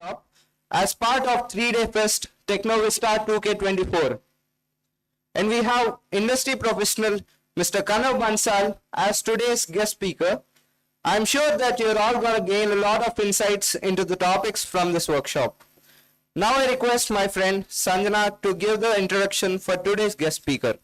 workshop as part of 3-day fest Technovista 2K24. And we have industry professional Mr. Kanav Bansal as today's guest speaker. I'm sure that you're all going to gain a lot of insights into the topics from this workshop. Now I request my friend Sanjana to give the introduction for today's guest speaker.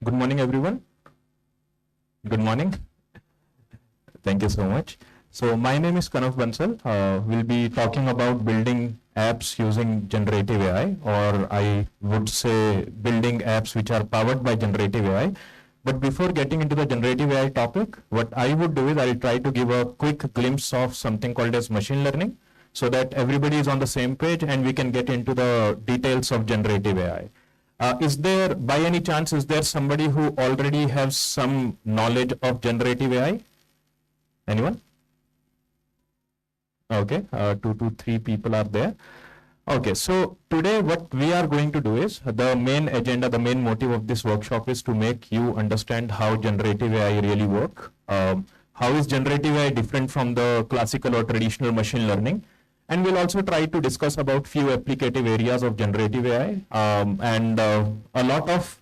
Good morning, everyone. Good morning. Thank you so much. So my name is Kanav Bansal. We'll be talking about building apps using generative AI, or I would say building apps which are powered by generative AI. But before getting into the generative AI topic, what I would do is I'll try to give a quick glimpse of something called as machine learning so that everybody is on the same page and we can get into the details of generative AI. Is there, by any chance, is there somebody who already has some knowledge of generative AI? Anyone? Okay, 2 to 3 people are there. Okay, so today what we are going to do is the main agenda, the main motive of this workshop is to make you understand how generative AI really work. How is generative AI different from the classical or traditional machine learning? And we'll also try to discuss about few applicative areas of generative AI. And a lot of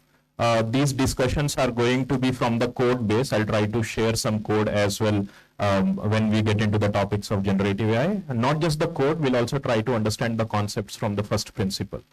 these discussions are going to be from the code base. I'll try to share some code as well when we get into the topics of generative AI. And not just the code, we'll also try to understand the concepts from the first principle.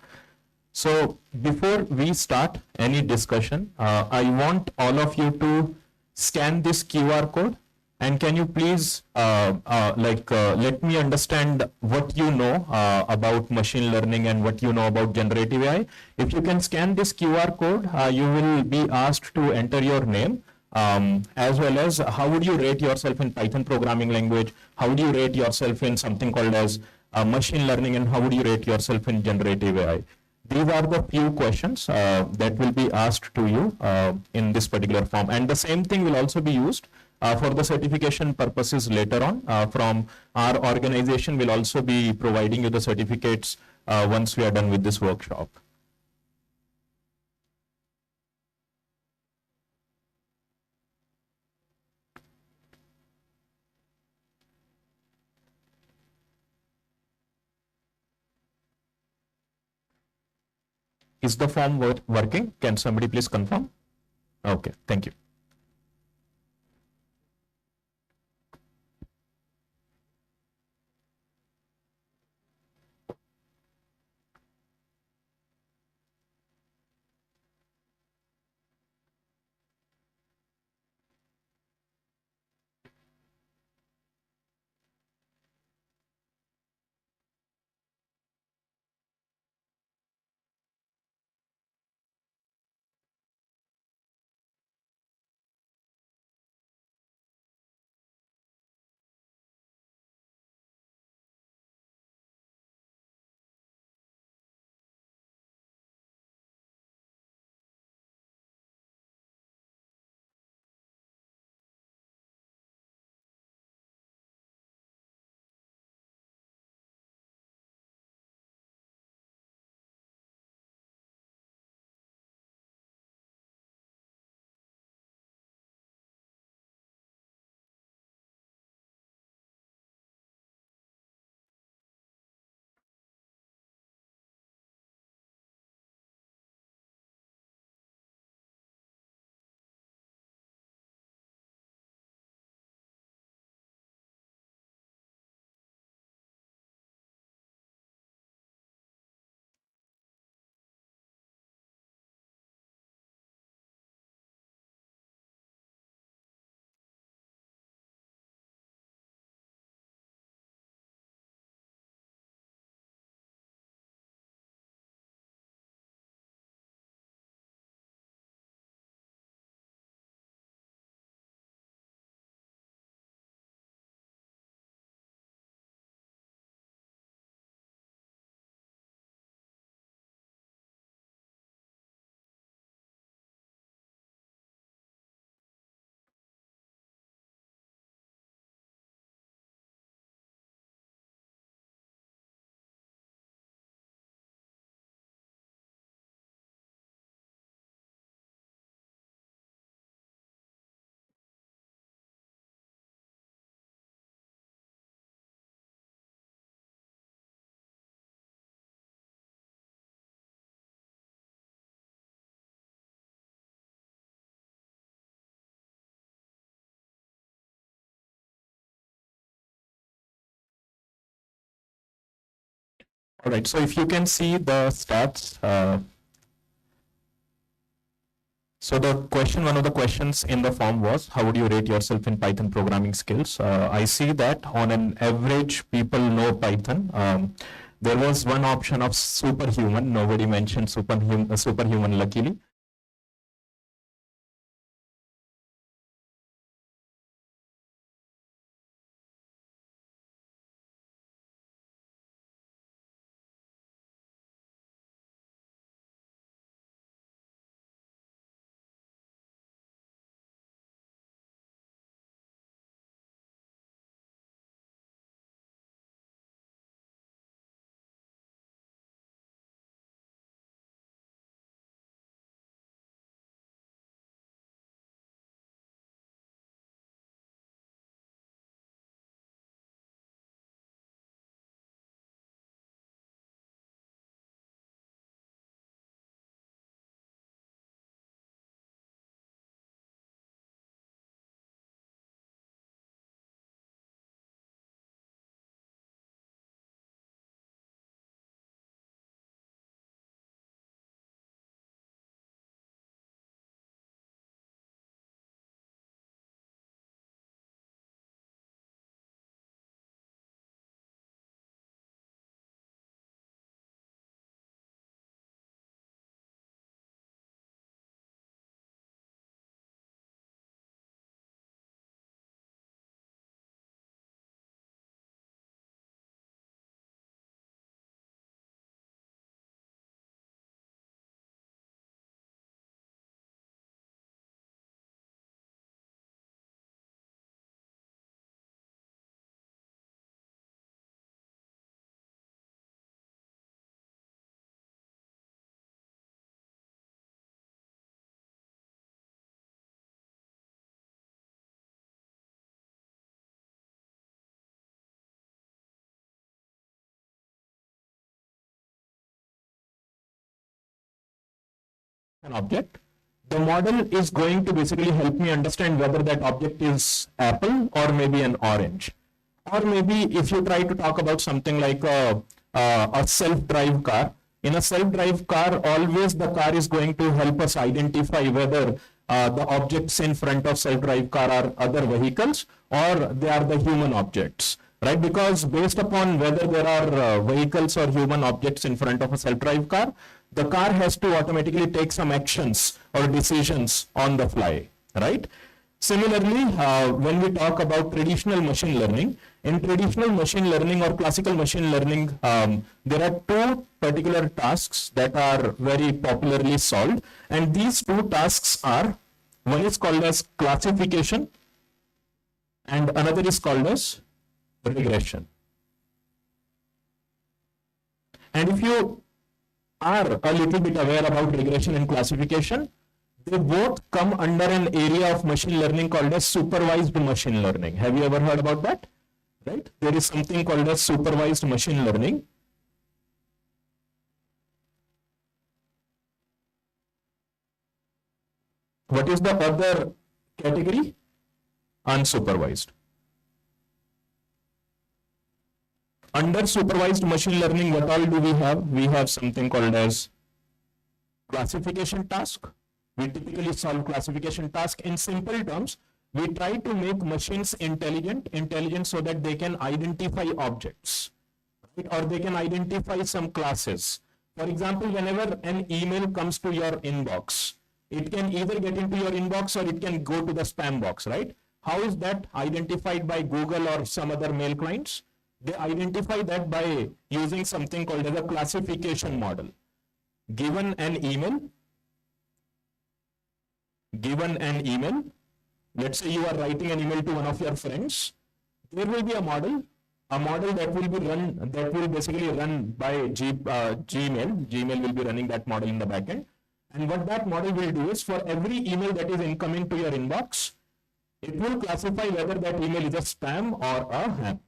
So before we start any discussion, I want all of you to scan this QR code. And can you please let me understand what you know about machine learning and what you know about generative AI. If you can scan this QR code, you will be asked to enter your name as well as how would you rate yourself in Python programming language, how would you rate yourself in something called as machine learning, and how would you rate yourself in generative AI. These are the few questions that will be asked to you in this particular form. And the same thing will also be used for the certification purposes later on. From our organization, will also be providing you the certificates once we are done with this workshop. Is the form working? Can somebody please confirm? Okay, thank you. All right, so if you can see the stats, so the question, one of the questions in the form was, how would you rate yourself in Python programming skills? I see that on an average, people know Python. There was one option of superhuman. Nobody mentioned superhuman, luckily. An object. The model is going to basically help me understand whether that object is apple or maybe an orange. Or maybe if you try to talk about something like a self-drive car, in a self-drive car, always the car is going to help us identify whether the objects in front of self-drive car are other vehicles or they are the human objects, right? Because based upon whether there are vehicles or human objects in front of a self-drive car, the car has to automatically take some actions or decisions on the fly, right? Similarly, when we talk about traditional machine learning, in traditional machine learning or classical machine learning, there are two particular tasks that are very popularly solved. And these two tasks are, one is called as classification and another is called as regression. And if you are a little bit aware about regression and classification, they both come under an area of machine learning called as supervised machine learning. Have you ever heard about that? Right? There is something called as supervised machine learning. What is the other category? Unsupervised. Under supervised machine learning, what all do we have? We have something called as classification task. We typically solve classification task in simple terms. We try to make machines intelligent so that they can identify objects, right? Or they can identify some classes. For example, whenever an email comes to your inbox, it can either get into your inbox or it can go to the spam box, right? How is that identified by Google or some other mail clients? They identify that by using something called as a classification model. Given an email, let's say you are writing an email to one of your friends, there will be a model that will be run, that will basically run by Gmail. Gmail will be running that model in the backend. And what that model will do is, for every email that is incoming to your inbox, it will classify whether that email is a spam or a ham.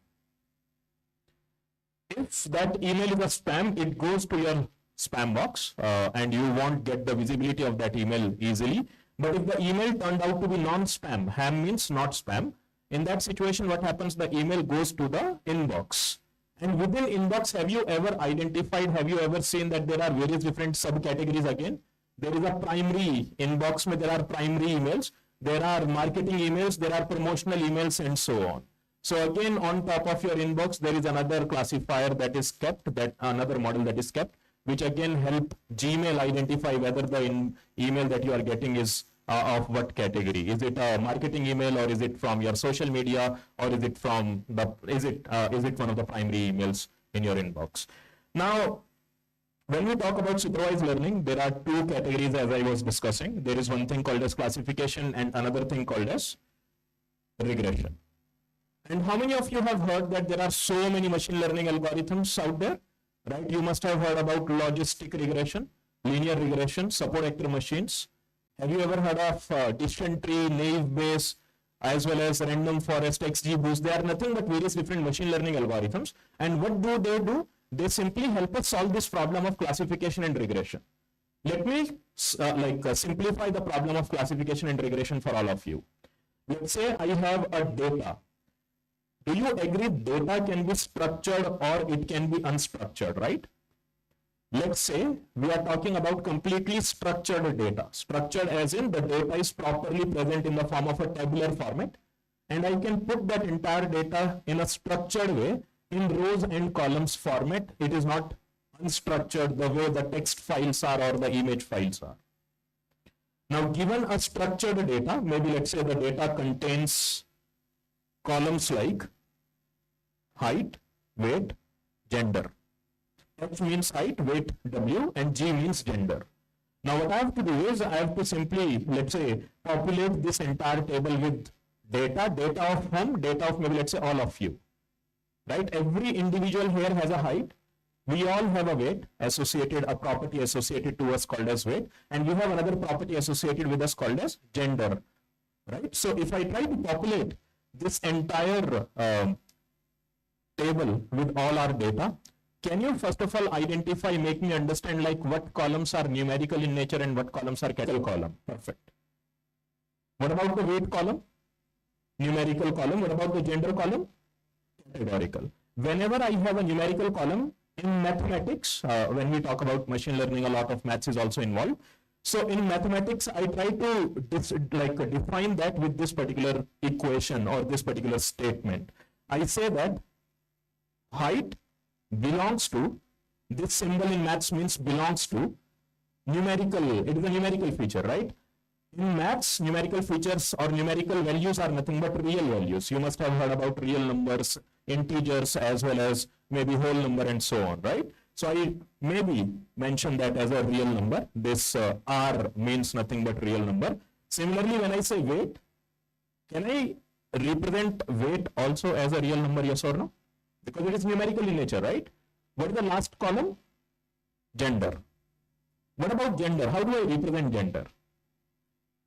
If that email is a spam, it goes to your spam box and you won't get the visibility of that email easily. But if the email turned out to be non-spam, ham means not spam, in that situation what happens, the email goes to the inbox. And within inbox, have you ever identified, have you ever seen that there are various different subcategories again? There is a primary inbox, there are primary emails, there are marketing emails, there are promotional emails, and so on. So again, on top of your inbox, there is another classifier that is kept, that another model that is kept, which again help Gmail identify whether the email that you are getting is of what category. Is it a marketing email, or is it from your social media, or is it from the, is it one of the primary emails in your inbox? Now, when we talk about supervised learning, there are two categories as I was discussing. There is one thing called as classification and another thing called as regression. And how many of you have heard that there are so many machine learning algorithms out there, right? You must have heard about logistic regression, linear regression, support actor machines. Have you ever heard of decision tree, naive Bayes, as well as random forest, XGBoost? They are nothing but various different machine learning algorithms. And what do? They simply help us solve this problem of classification and regression. Let me simplify the problem of classification and regression for all of you. Let's say I have a data. Do you agree data can be structured or it can be unstructured, right? Let's say we are talking about completely structured data. Structured as in the data is properly present in the form of a tabular format, and I can put that entire data in a structured way in rows and columns format. It is not unstructured the way the text files are or the image files are. Now, given a structured data, maybe let's say the data contains columns like height, weight, gender. H means height, weight, W, and G means gender. Now what I have to do is I have to simply, let's say, populate this entire table with data of whom? Data of maybe let's say all of you, right? Every individual here has a height. We all have a weight associated, a property associated to us called as weight, and we have another property associated with us called as gender, right? So if I try to populate this entire table with all our data, can you first of all identify, make me understand like what columns are numerical in nature and what columns are categorical column? Perfect. What about the weight column? Numerical column. What about the gender column? Categorical. Whenever I have a numerical column in mathematics, when we talk about machine learning, a lot of maths is also involved. So in mathematics, I try to define that with this particular equation or this particular statement. I say that height belongs to, this symbol in maths means belongs to numerical, it is a numerical feature, right? In maths, numerical features or numerical values are nothing but real values. You must have heard about real numbers, integers, as well as maybe whole number and so on, right? So I maybe mention that as a real number. This R means nothing but real number. Similarly, when I say weight, can I represent weight also as a real number, yes or no? Because it is numerical in nature, right? What is the last column? Gender. What about gender? How do I represent gender?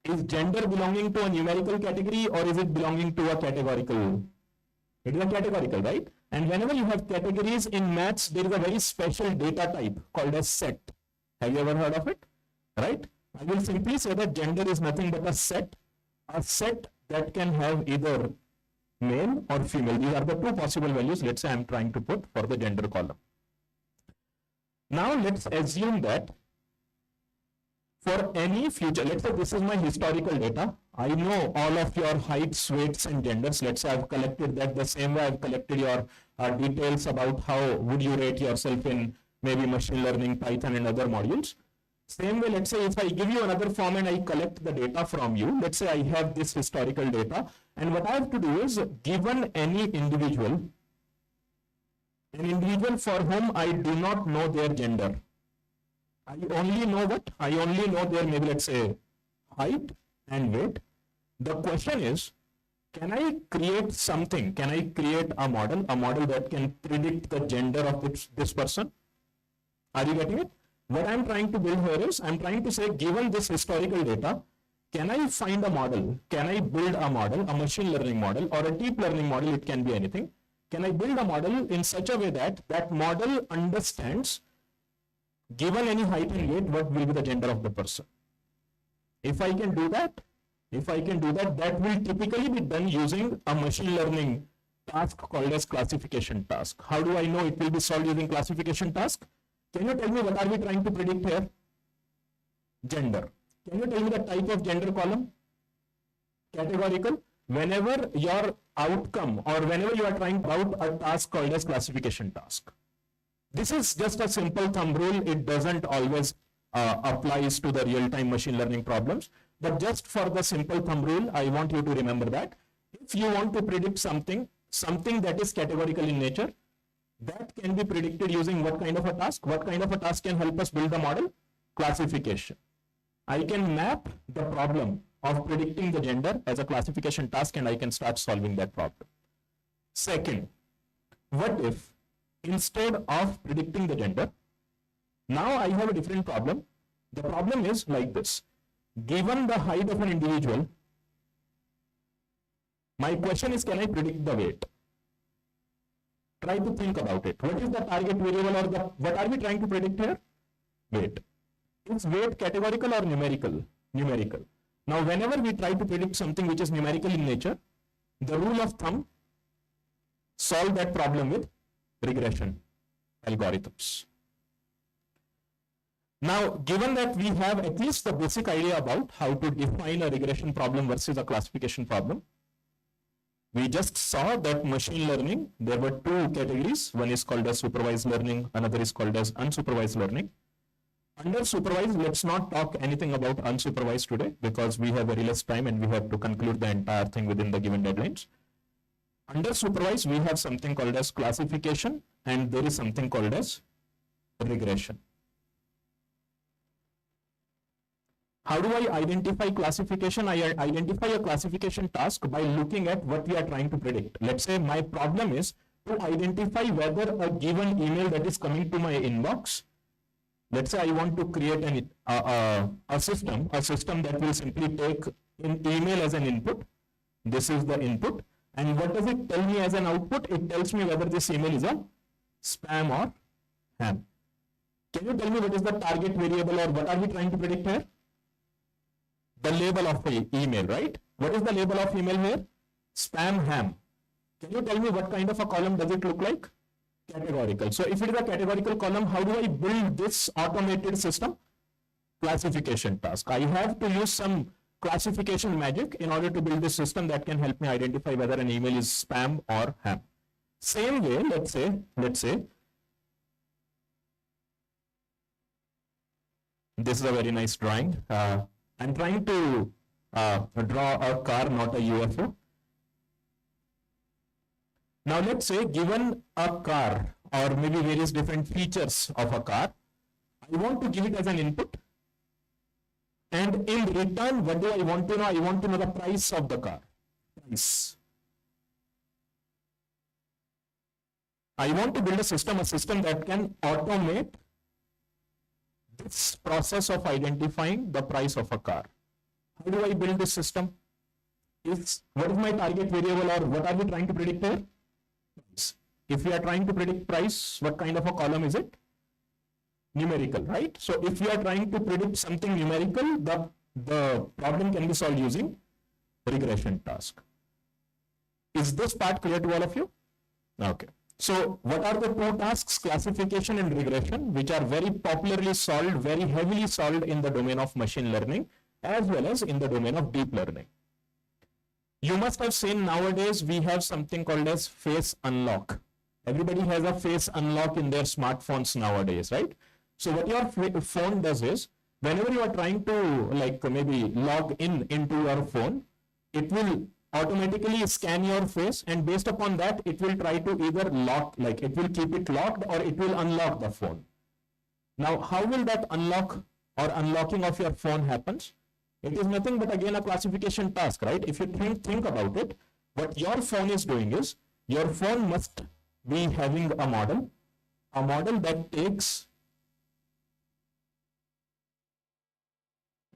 Is gender belonging to a numerical category or is it belonging to a categorical? It is a categorical, right? And whenever you have categories in maths, there is a very special data type called as set. Have you ever heard of it? Right? I will simply say that gender is nothing but a set that can have either male or female. These are the two possible values, let's say I'm trying to put for the gender column. Now let's assume that for any future, let's say this is my historical data. I know all of your heights, weights and genders. Let's say I've collected that the same way I've collected your details about how would you rate yourself in maybe machine learning, Python and other modules. Same way, let's say if I give you another form and I collect the data from you, let's say I have this historical data, and what I have to do is, given any individual, an individual for whom I do not know their gender, I only know what? I only know their maybe let's say height and weight. The question is, can I create something? Can I create a model that can predict the gender of this person? Are you getting it? What I'm trying to build here is, I'm trying to say, given this historical data, can I find a model? Can I build a model, a machine learning model or a deep learning model? It can be anything. Can I build a model in such a way that that model understands, given any height and weight, what will be the gender of the person? If I can do that, that will typically be done using a machine learning task called as classification task. How do I know it will be solved using classification task? Can you tell me what are we trying to predict here? Gender. Can you tell me the type of gender column? Categorical. Whenever your outcome or whenever you are trying out a task called as classification task. This is just a simple thumb rule. It doesn't always applies to the real-time machine learning problems. But just for the simple thumb rule, I want you to remember that if you want to predict something that is categorical in nature, that can be predicted using what kind of a task? What kind of a task can help us build the model? Classification. I can map the problem of predicting the gender as a classification task and I can start solving that problem. Second, what if instead of predicting the gender, now I have a different problem. The problem is like this. Given the height of an individual, my question is, can I predict the weight? Try to think about it. What is the target variable or what are we trying to predict here? Weight. Is weight categorical or numerical? Numerical. Now, whenever we try to predict something which is numerical in nature, the rule of thumb, solve that problem with regression algorithms. Now, given that we have at least the basic idea about how to define a regression problem versus a classification problem, we just saw that machine learning, there were two categories. One is called as supervised learning, another is called as unsupervised learning. Under supervised, let's not talk anything about unsupervised today because we have very less time and we have to conclude the entire thing within the given deadlines. Under supervised, we have something called as classification and there is something called as regression. How do I identify classification? I identify a classification task by looking at what we are trying to predict. Let's say my problem is to identify whether a given email that is coming to my inbox, let's say I want to create a system that will simply take an email as an input. This is the input. And what does it tell me as an output? It tells me whether this email is a spam or ham. Can you tell me what is the target variable or what are we trying to predict here? The label of the email, right? What is the label of email here? Spam ham. Can you tell me what kind of a column does it look like? Categorical. So if it is a categorical column, how do I build this automated system? Classification task. I have to use some classification magic in order to build this system that can help me identify whether an email is spam or ham. Same way, let's say, this is a very nice drawing. I'm trying to draw a car, not a UFO. Now let's say given a car or maybe various different features of a car, I want to give it as an input. And in return, what do I want to know? I want to know the price of the car. Price. I want to build a system that can automate this process of identifying the price of a car. How do I build this system? What is my target variable or what are we trying to predict here? Price. If we are trying to predict price, what kind of a column is it? Numerical, right? So if we are trying to predict something numerical, the problem can be solved using regression task. Is this part clear to all of you? Okay. So what are the two tasks, classification and regression, which are very popularly solved, very heavily solved in the domain of machine learning as well as in the domain of deep learning. You must have seen nowadays we have something called as face unlock. Everybody has a face unlock in their smartphones nowadays, right? So what your phone does is, whenever you are trying to maybe log into your phone, it will automatically scan your face and based upon that, it will try to either lock, it will keep it locked or it will unlock the phone. Now, how will that unlock or unlocking of your phone happens? It is nothing but again a classification task, right? If you think about it, what your phone is doing is, your phone must be having a model that takes,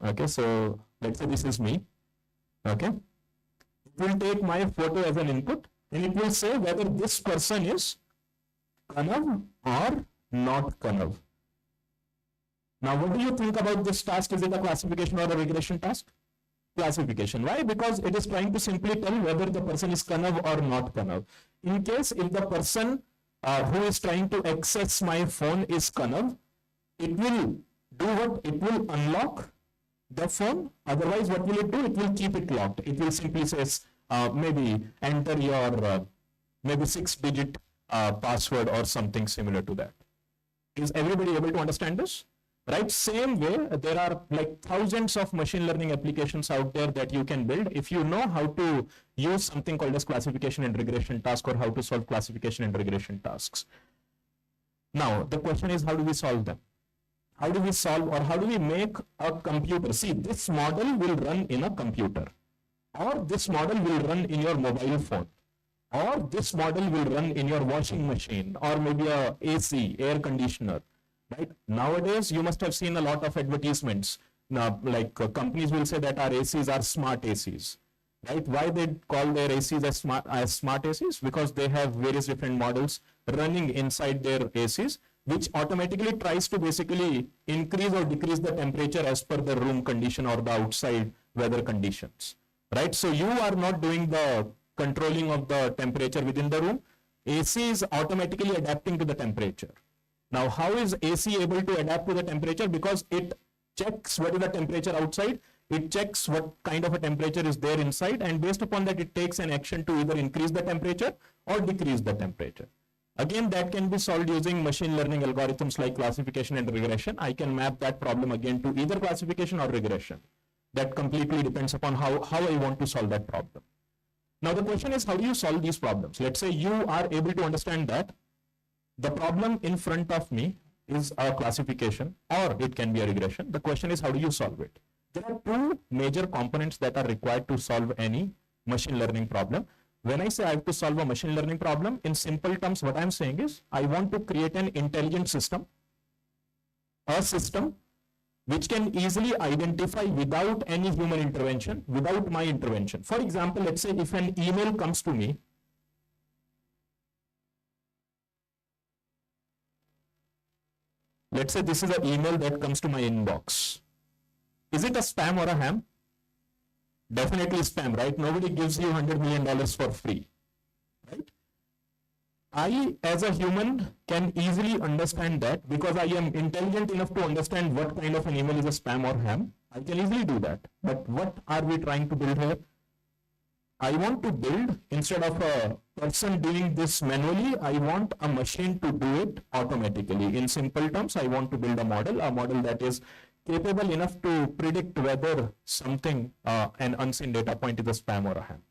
okay, so let's say this is me, okay? It will take my photo as an input and it will say whether this person is Kanav or not Kanav. Now, what do you think about this task? Is it a classification or a regression task? Classification. Why? Because it is trying to simply tell whether the person is Kanav or not Kanav. In case if the person who is trying to access my phone is Kanav, it will do what? It will unlock the phone. Otherwise, what will it do? It will keep it locked. It will simply say, maybe enter your maybe 6-digit password or something similar to that. Is everybody able to understand this? Right? Same way, there are like thousands of machine learning applications out there that you can build. If you know how to use something called as classification and regression task, or how to solve classification and regression tasks. Now, the question is, how do we solve them? How do we solve, or how do we make a computer? See, this model will run in a computer, or this model will run in your mobile phone, or this model will run in your washing machine, or maybe a AC, air conditioner. Right? Nowadays, you must have seen a lot of advertisements. Now, like companies will say that our ACs are smart ACs. Right? Why they call their ACs as smart ACs? Because they have various different models running inside their ACs, which automatically tries to basically increase or decrease the temperature as per the room condition or the outside weather conditions. Right? So you are not doing the controlling of the temperature within the room. AC is automatically adapting to the temperature. Now, how is AC able to adapt to the temperature? Because it checks what is the temperature outside, it checks what kind of a temperature is there inside, and based upon that, it takes an action to either increase the temperature or decrease the temperature. Again, that can be solved using machine learning algorithms like classification and regression. I can map that problem again to either classification or regression. That completely depends upon how I want to solve that problem. Now, the question is, how do you solve these problems? Let's say you are able to understand that the problem in front of me is a classification, or it can be a regression. The question is, how do you solve it? There are two major components that are required to solve any machine learning problem. When I say I have to solve a machine learning problem, in simple terms, what I'm saying is, I want to create an intelligent system, a system which can easily identify without any human intervention, without my intervention. For example, let's say if an email comes to me, let's say this is an email that comes to my inbox. Is it a spam or a ham? Definitely spam, right? Nobody gives you $100 million for free, right? I, as a human, can easily understand that because I am intelligent enough to understand what kind of an email is a spam or ham. I can easily do that. But what are we trying to build here? I want to build, instead of a person doing this manually, I want a machine to do it automatically. In simple terms, I want to build a model that is capable enough to predict whether something, an unseen data point, is a spam or a ham.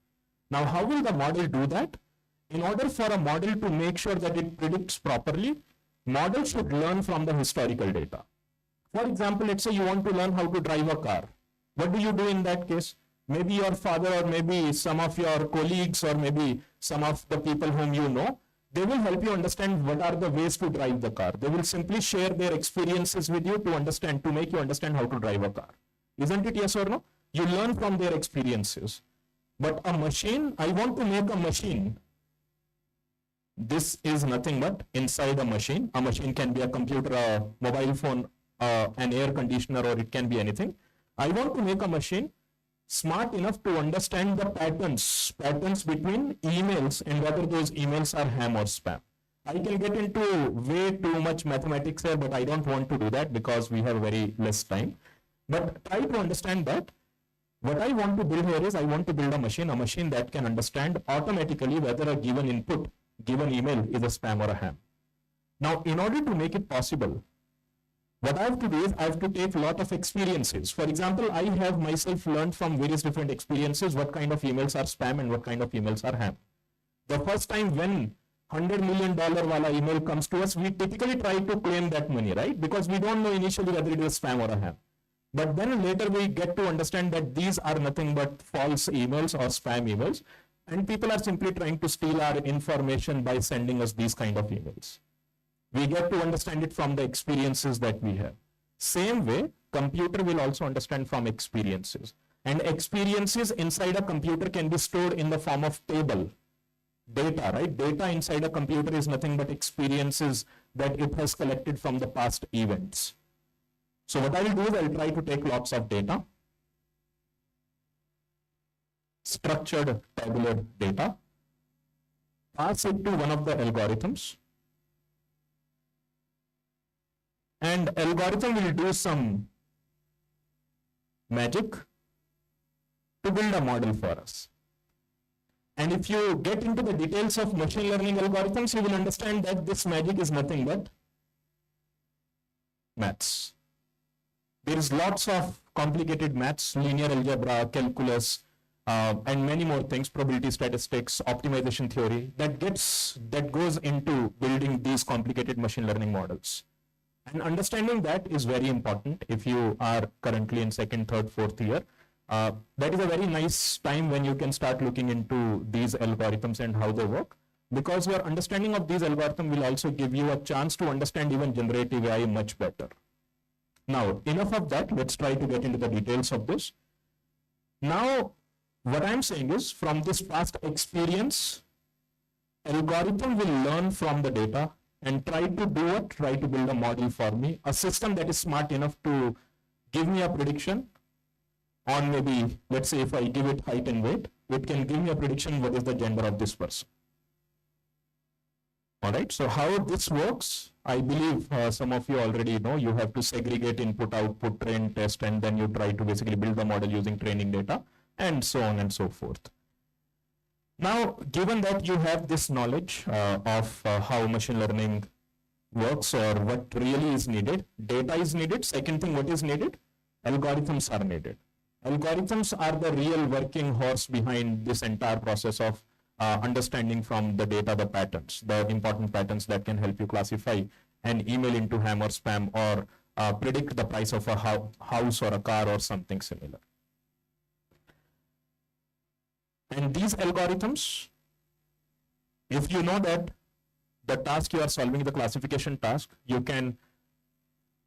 Now, how will the model do that? In order for a model to make sure that it predicts properly, model should learn from the historical data. For example, let's say you want to learn how to drive a car. What do you do in that case? Maybe your father, or maybe some of your colleagues, or maybe some of the people whom you know, they will help you understand what are the ways to drive the car. They will simply share their experiences with you to understand, to make you understand how to drive a car. Isn't it yes or no? You learn from their experiences. But a machine, I want to make a machine. This is nothing but inside a machine. A machine can be a computer, a mobile phone, an air conditioner, or it can be anything. I want to make a machine smart enough to understand the patterns between emails and whether those emails are ham or spam. I can get into way too much mathematics here, but I don't want to do that because we have very less time. But try to understand that what I want to build here is, I want to build a machine that can understand automatically whether a given input, given email, is a spam or a ham. Now, in order to make it possible, what I have to do is I have to take a lot of experiences. For example, I have myself learned from various different experiences what kind of emails are spam and what kind of emails are ham. The first time when $100 million wala email comes to us, we typically try to claim that money, right? Because we don't know initially whether it is spam or a ham. But then later we get to understand that these are nothing but false emails or spam emails, and people are simply trying to steal our information by sending us these kind of emails. We get to understand it from the experiences that we have. Same way, computer will also understand from experiences. And experiences inside a computer can be stored in the form of table. Data, right? Data inside a computer is nothing but experiences that it has collected from the past events. So what I will do is I will try to take lots of data. structured tabular data, pass it to one of the algorithms, and algorithm will do some magic to build a model for us. And if you get into the details of machine learning algorithms, you will understand that this magic is nothing but maths. There is lots of complicated maths, linear algebra, calculus, and many more things, probability statistics, optimization theory, that goes into building these complicated machine learning models. And understanding that is very important if you are currently in second, third, fourth year. That is a very nice time when you can start looking into these algorithms and how they work, because your understanding of these algorithms will also give you a chance to understand even generative AI much better. Now, enough of that. Let's try to get into the details of this. Now, what I'm saying is, from this past experience, algorithm will learn from the data and try to do what? Try to build a model for me, a system that is smart enough to give me a prediction on, maybe, let's say if I give it height and weight, it can give me a prediction what is the gender of this person. All right, so how this works, I believe some of you already know. You have to segregate input, output, train, test, and then you try to basically build the model using training data, and so on and so forth. Now, given that you have this knowledge of how machine learning works or what really is needed, data is needed. Second thing, what is needed? Algorithms are needed. Algorithms are the real working horse behind this entire process of understanding from the data the patterns, the important patterns that can help you classify an email into ham or spam, or predict the price of a house or a car or something similar. And these algorithms, if you know that the task you are solving, the classification task, you can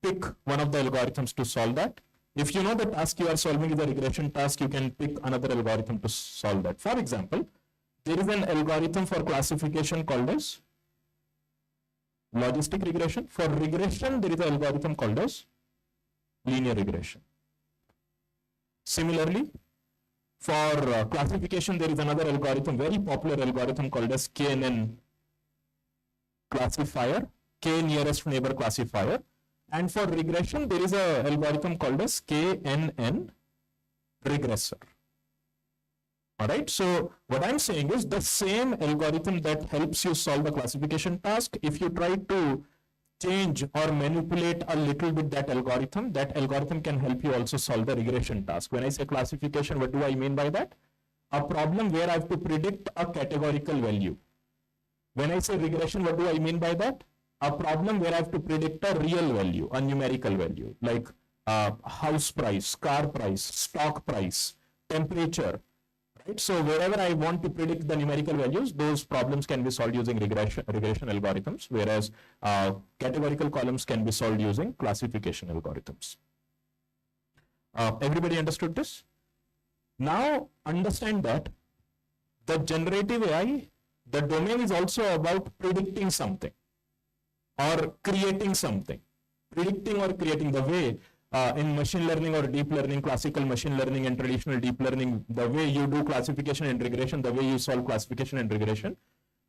pick one of the algorithms to solve that. If you know the task you are solving is a regression task, you can pick another algorithm to solve that. For example, there is an algorithm for classification called as logistic regression. For regression, there is an algorithm called as linear regression. Similarly, for classification, there is another algorithm, very popular algorithm called as KNN classifier, K nearest neighbor classifier. And for regression, there is an algorithm called as KNN regressor. All right, so what I'm saying is, the same algorithm that helps you solve the classification task, if you try to change or manipulate a little bit that algorithm can help you also solve the regression task. When I say classification, what do I mean by that? A problem where I have to predict a categorical value. When I say regression, what do I mean by that? A problem where I have to predict a real value, a numerical value, like house price, car price, stock price, temperature. Right? So wherever I want to predict the numerical values, those problems can be solved using regression algorithms, whereas categorical columns can be solved using classification algorithms. Everybody understood this? Now understand that the generative AI, the domain is also about predicting something or creating something. Predicting or creating, the way in machine learning or deep learning, classical machine learning and traditional deep learning, the way you do classification and regression, the way you solve classification and regression,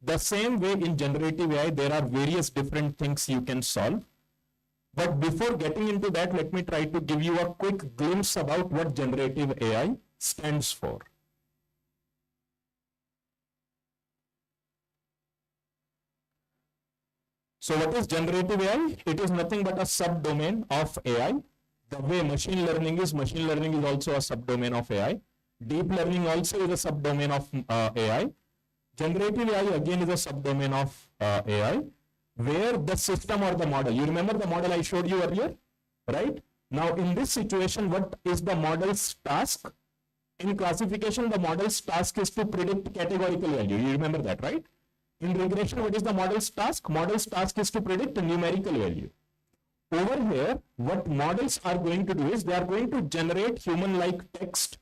the same way in generative AI, there are various different things you can solve. But before getting into that, let me try to give you a quick glimpse about what generative AI stands for. So what is generative AI? It is nothing but a subdomain of AI. The way machine learning is also a subdomain of AI. Deep learning also is a subdomain of AI. Generative AI again is a subdomain of AI, where the system or the model, you remember the model I showed you earlier, right? Now in this situation, what is the model's task? In classification, the model's task is to predict categorical value. You remember that, right? In regression, what is the model's task? Model's task is to predict a numerical value. Over here, what models are going to do is, they are going to generate human-like text,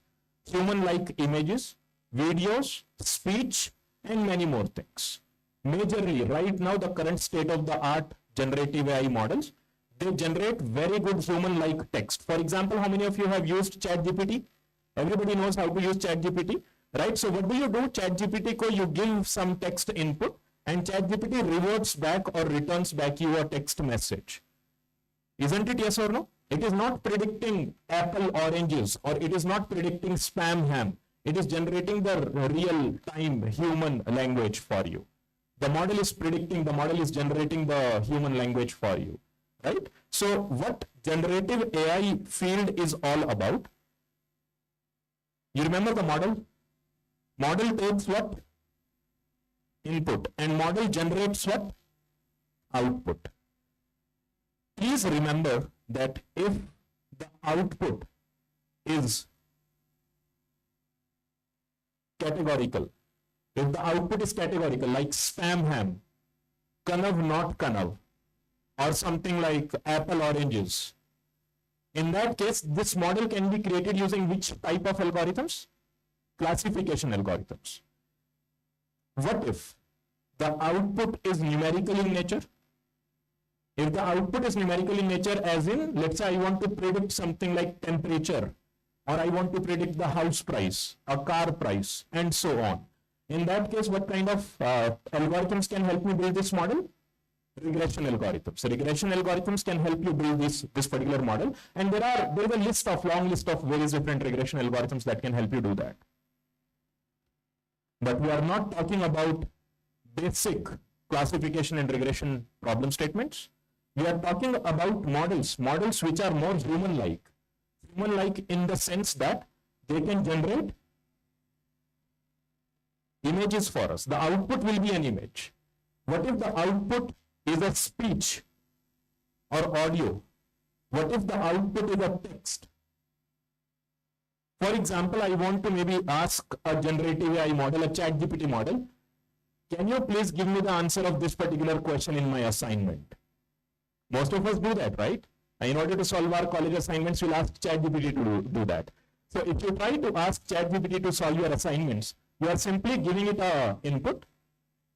human-like images, videos, speech, and many more things. Majorly, right now, the current state of the art generative AI models, they generate very good human-like text. For example, how many of you have used ChatGPT? Everybody knows how to use ChatGPT. right? So what do? ChatGPT ko you give some text input and ChatGPT reverts back or returns back you a text message. Isn't it yes or no? It is not predicting apple oranges or it is not predicting spam ham. It is generating the real time human language for you. The model is predicting, the model is generating the human language for you, right? So what generative AI field is all about? You remember the model? Model takes what? Input, and model generates what? Output. Please remember that if the output is categorical, if the output is categorical, like spam ham, kanav not kanav, or something like apple oranges, in that case, this model can be created using which type of algorithms? Classification algorithms. What if the output is numerical in nature? If the output is numerical in nature, as in, let's say I want to predict something like temperature, or I want to predict the house price, a car price, and so on. In that case, what kind of algorithms can help me build this model? Regression algorithms. So regression algorithms can help you build this particular model, and there is a long list of various different regression algorithms that can help you do that. But we are not talking about basic classification and regression problem statements. We are talking about models which are more human-like. Human-like in the sense that they can generate images for us. The output will be an image. What if the output is a speech or audio? What if the output is a text? For example, I want to maybe ask a generative AI model, a ChatGPT model, can you please give me the answer of this particular question in my assignment? Most of us do that, right? In order to solve our college assignments, we'll ask ChatGPT to do that. So if you try to ask ChatGPT to solve your assignments, you are simply giving it an input,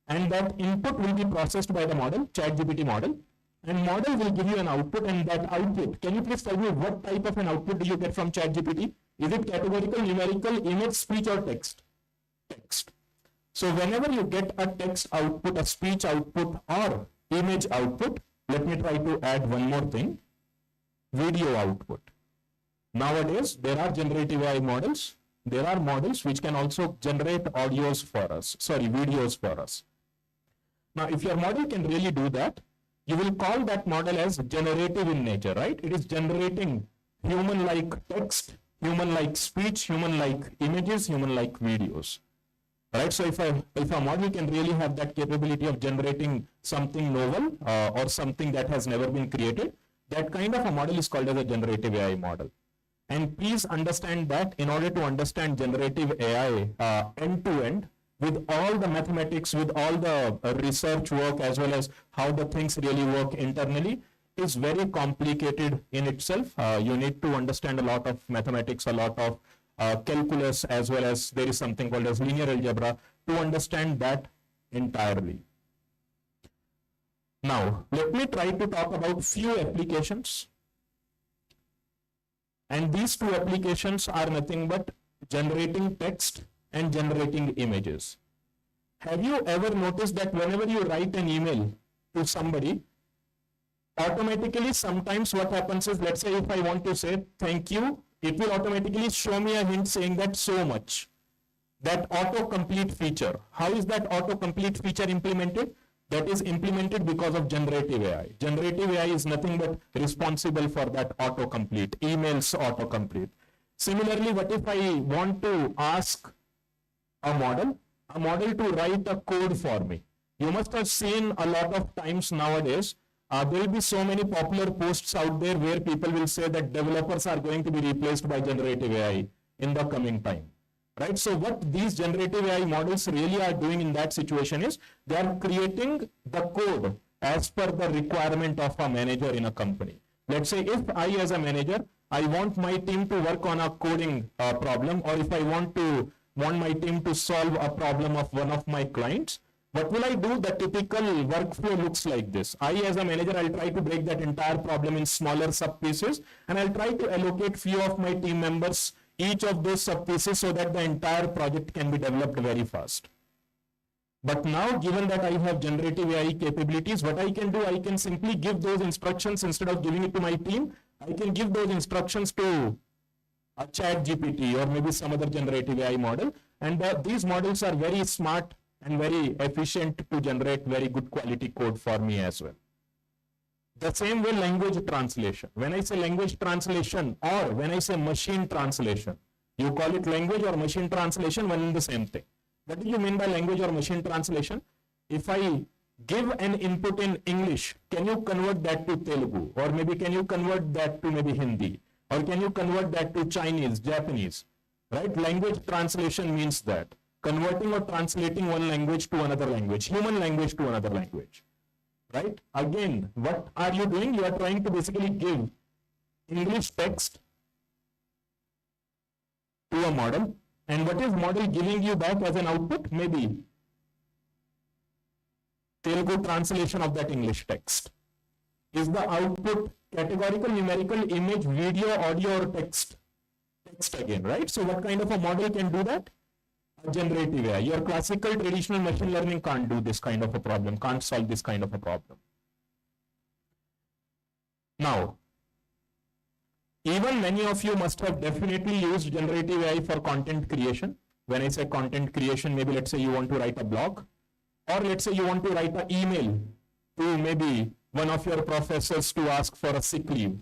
and that input will be processed by the model, ChatGPT model, and model will give you an output, and that output, can you please tell me what type of an output do you get from ChatGPT? Is it categorical, numerical, image, speech, or text? Text. So whenever you get a text output, a speech output, or image output, let me try to add one more thing, video output. Nowadays, there are generative AI models. There are models which can also generate videos for us. Now, if your model can really do that, you will call that model as generative in nature, right? It is generating human-like text, human-like speech, human-like images, human-like videos, right? So if a model can really have that capability of generating something novel or something that has never been created, that kind of a model is called as a generative AI model. And please understand that in order to understand generative AI end-to-end, with all the mathematics, with all the research work, as well as how the things really work internally, is very complicated in itself. You need to understand a lot of mathematics, a lot of calculus, as well as there is something called as linear algebra to understand that entirely. Now, let me try to talk about few applications. And these two applications are nothing but generating text and generating images. Have you ever noticed that whenever you write an email to somebody, automatically sometimes what happens is, let's say if I want to say thank you, it will automatically show me a hint saying that so much. That autocomplete feature. How is that autocomplete feature implemented? That is implemented because of generative AI. Generative AI is nothing but responsible for that autocomplete, emails autocomplete. Similarly, what if I want to ask a model to write a code for me? You must have seen a lot of times nowadays, there will be so many popular posts out there where people will say that developers are going to be replaced by generative AI in the coming time. Right? So what these generative AI models really are doing in that situation is they are creating the code as per the requirement of a manager in a company. Let's say if I as a manager, I want my team to work on a coding problem, or if I want my team to solve a problem of one of my clients, what will I do? The typical workflow looks like this. I as a manager, I'll try to break that entire problem in smaller sub pieces, and I'll try to allocate few of my team members each of those subpieces so that the entire project can be developed very fast. But now, given that I have generative AI capabilities, what I can do, I can simply give those instructions instead of giving it to my team. I can give those instructions to a chat GPT or maybe some other generative AI model. And these models are very smart and very efficient to generate very good quality code for me as well. The same way language translation. When I say language translation or when I say machine translation, you call it language or machine translation, one and the same thing. What do you mean by language or machine translation? If I give an input in English, can you convert that to Telugu? Or maybe can you convert that to maybe Hindi? Or can you convert that to Chinese, Japanese? Right? Language translation means that. Converting or translating one language to another language, human language to another language. Right? Again, what are you doing? You are trying to basically give English text to a model. And what is model giving you back as an output? Maybe Telugu translation of that English text. Is the output categorical, numerical, image, video, audio, or text? Text again, right? So what kind of a model can do that? A generative AI. Your classical traditional machine learning can't do this kind of a problem, can't solve this kind of a problem. Now, even many of you must have definitely used generative AI for content creation. When I say content creation, maybe let's say you want to write a blog, or let's say you want to write an email to maybe one of your professors to ask for a sick leave.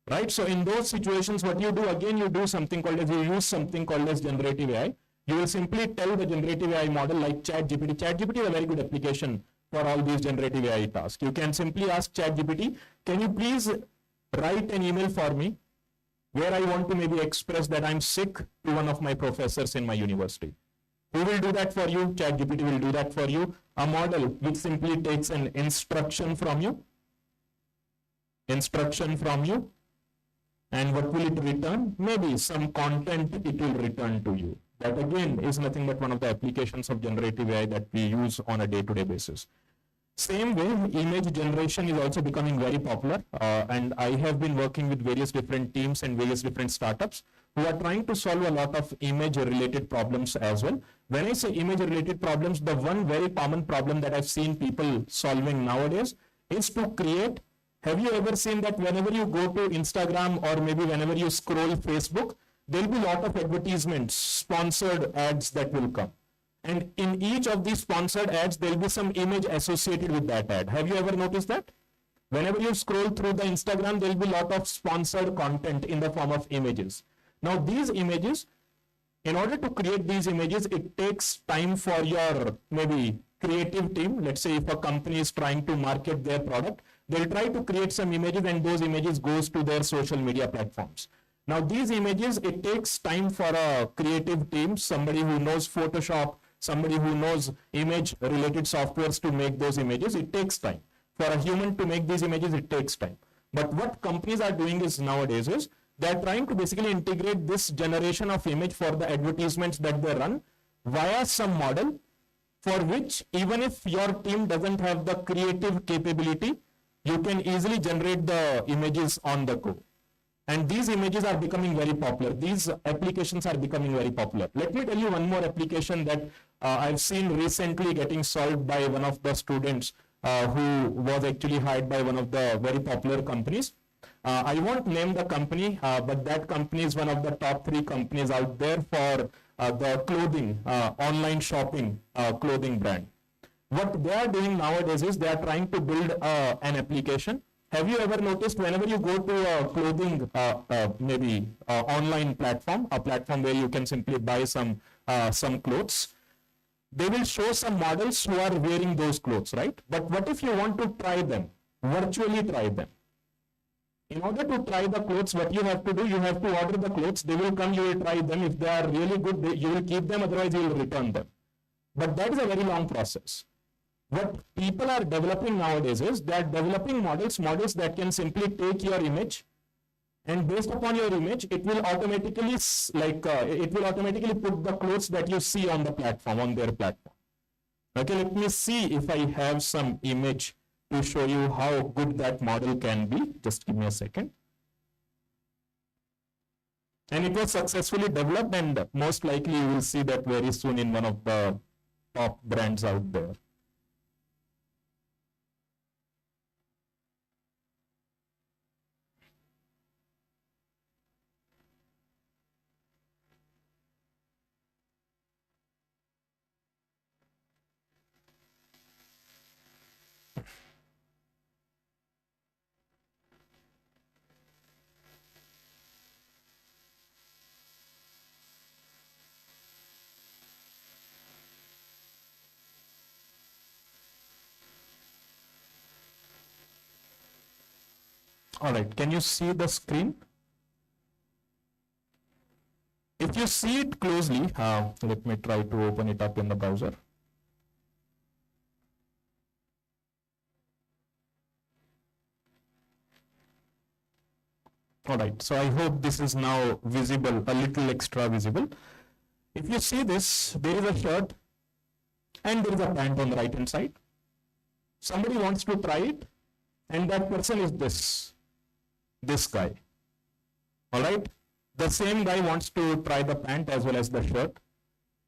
Right? So in those situations, what you do, again, you do something called as, you use something called as generative AI. You will simply tell the generative AI model like ChatGPT. ChatGPT is a very good application for all these generative AI tasks. You can simply ask ChatGPT, can you please write an email for me where I want to maybe express that I'm sick to one of my professors in my university. Who will do that for you? ChatGPT will do that for you. A model which simply takes an instruction from you. And what will it return? Maybe some content it will return to you. That again is nothing but one of the applications of generative AI that we use on a day-to-day basis. Same way, image generation is also becoming very popular, and I have been working with various different teams and various different startups who are trying to solve a lot of image-related problems as well. When I say image-related problems, the one very common problem that I've seen people solving nowadays is to create. Have you ever seen that whenever you go to Instagram or maybe whenever you scroll Facebook, there will be a lot of advertisements, sponsored ads that will come. And in each of these sponsored ads, there will be some image associated with that ad. Have you ever noticed that? Whenever you scroll through the Instagram, there will be a lot of sponsored content in the form of images. Now, these images, in order to create these images, it takes time for your maybe creative team. Let's say if a company is trying to market their product, they'll try to create some images and those images goes to their social media platforms. Now, these images, it takes time for a creative team, somebody who knows Photoshop, somebody who knows image related softwares to make those images. It takes time. For a human to make these images, it takes time. But what companies are doing is nowadays is they're trying to basically integrate this generation of image for the advertisements that they run via some model for which even if your team doesn't have the creative capability, you can easily generate the images on the go. And these images are becoming very popular. These applications are becoming very popular. Let me tell you one more application that I've seen recently getting solved by one of the students who was actually hired by one of the very popular companies. I won't name the company, but that company is one of the top 3 companies out there for the clothing, online shopping clothing brand. What they are doing nowadays is they are trying to build an application. Have you ever noticed whenever you go to a clothing, maybe online platform, a platform where you can simply buy some clothes, they will show some models who are wearing those clothes, right? But what if you want to try them, virtually try them? In order to try the clothes, what you have to do, you have to order the clothes. They will come, you will try them. If they are really good, you will keep them, otherwise you will return them. But that is a very long process. What people are developing nowadays is they are developing models that can simply take your image, and based upon your image, it will automatically put the clothes that you see on the platform, on their platform. Okay, let me see if I have some image to show you how good that model can be. Just give me a second. And it was successfully developed, and most likely you will see that very soon in one of the top brands out there. All right, can you see the screen? If you see it closely, let me try to open it up in the browser. All right, so I hope this is now visible, a little extra visible. If you see this, there is a shirt and there is a pant on the right hand side. Somebody wants to try it, and that person is this guy. All right, the same guy wants to try the pant as well as the shirt.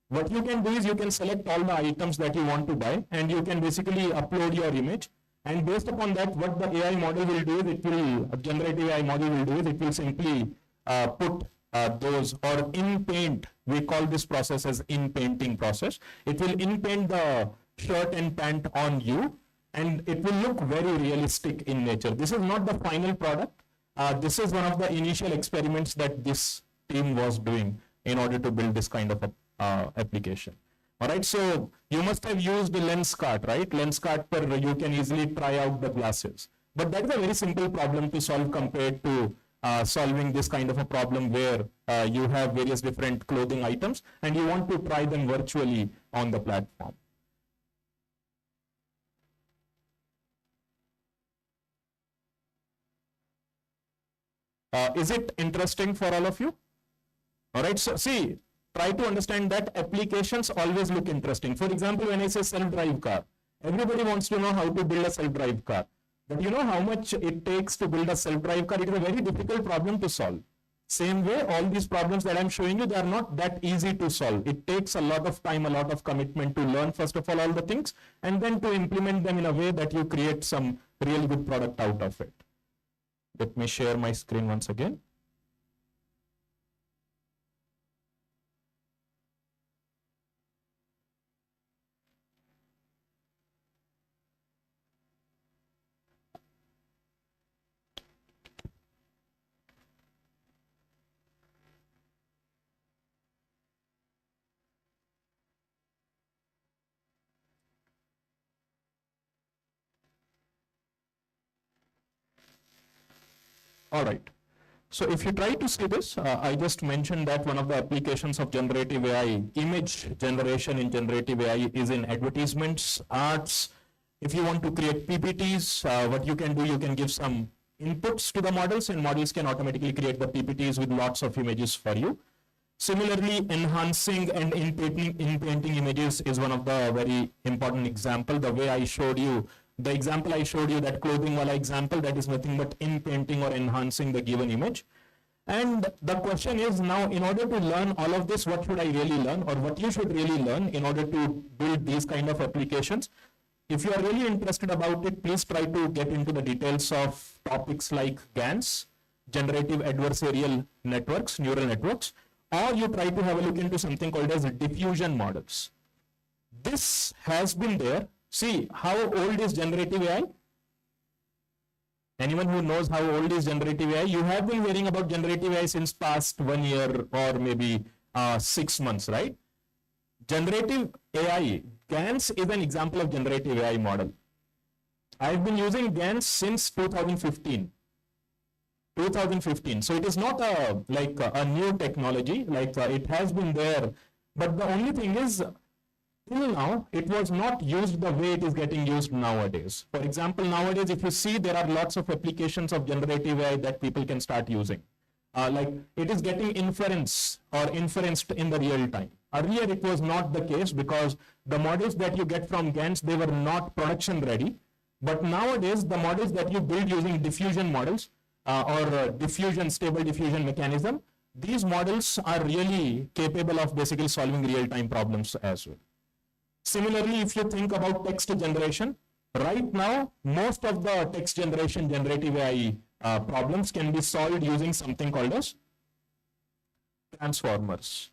What you can do is you can select all the items that you want to buy, and you can basically upload your image. And based upon that, what the AI model will do is generative AI model will do is it will simply put those, or in paint, we call this process as in painting process. It will in paint the shirt and pant on you, and it will look very realistic in nature. This is not the final product. This is one of the initial experiments that this team was doing in order to build this kind of application. All right, so you must have used the Lenskart, right? Lenskart where you can easily try out the glasses. But that is a very simple problem to solve compared to solving this kind of a problem where you have various different clothing items and you want to try them virtually on the platform. Is it interesting for all of you? All right, so see, try to understand that applications always look interesting. For example, when I say self-drive car, everybody wants to know how to build a self-drive car. But you know how much it takes to build a self-drive car? It is a very difficult problem to solve. Same way, all these problems that I'm showing you, they are not that easy to solve. It takes a lot of time, a lot of commitment to learn, first of all the things, and then to implement them in a way that you create some really good product out of it. Let me share my screen once again. All right. So if you try to see this, I just mentioned that one of the applications of generative AI, image generation in generative AI, is in advertisements, arts. If you want to create PPTs, what you can do, you can give some inputs to the models, and models can automatically create the PPTs with lots of images for you. Similarly, enhancing and in-painting images is one of the very important example. The way I showed you, the example I showed you, that clothing wala example, that is nothing but in-painting or enhancing the given image. And the question is now, in order to learn all of this, what should I really learn, or what you should really learn in order to build these kind of applications? If you are really interested about it, please try to get into the details of topics like GANs, generative adversarial networks, neural networks, or you try to have a look into something called as diffusion models. This has been there. See, how old is generative AI? Anyone who knows how old is generative AI? You have been hearing about generative AI since past 1 year or maybe 6 months, right? Generative AI, GANs is an example of generative AI model. I've been using GANs since 2015. 2015. So it is not a new technology, it has been there. But the only thing is, till now, it was not used the way it is getting used nowadays. For example, nowadays, if you see, there are lots of applications of generative AI that people can start using. Like it is getting inferenced in the real time. Earlier, it was not the case because the models that you get from GANs, they were not production ready. But nowadays, the models that you build using diffusion models or stable diffusion mechanism, these models are really capable of basically solving real-time problems as well. Similarly, if you think about text generation, right now, most of the text generation generative AI problems can be solved using something called as transformers.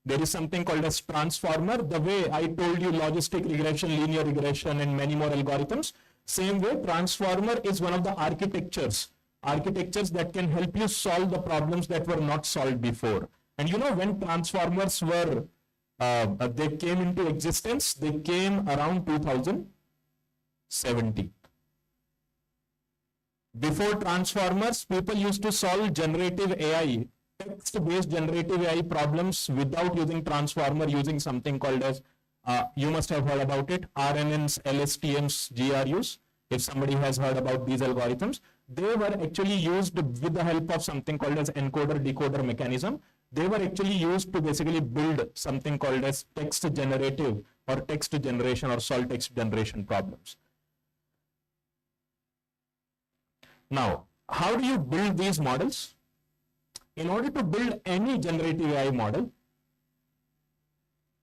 There is something called as transformer. The way I told you logistic regression, linear regression, and many more algorithms, same way transformer is one of the architectures that can help you solve the problems that were not solved before. And you know, when transformers were they came into existence, they came around 2017. Before transformers, people used to solve generative AI, text-based generative AI problems without using transformer, using something called as, you must have heard about it, RNNs, LSTMs, GRUs. If somebody has heard about these algorithms, they were actually used with the help of something called as encoder-decoder mechanism. They were actually used to basically build something called as text generative or text generation or solve text generation problems. Now, how do you build these models? In order to build any generative AI model,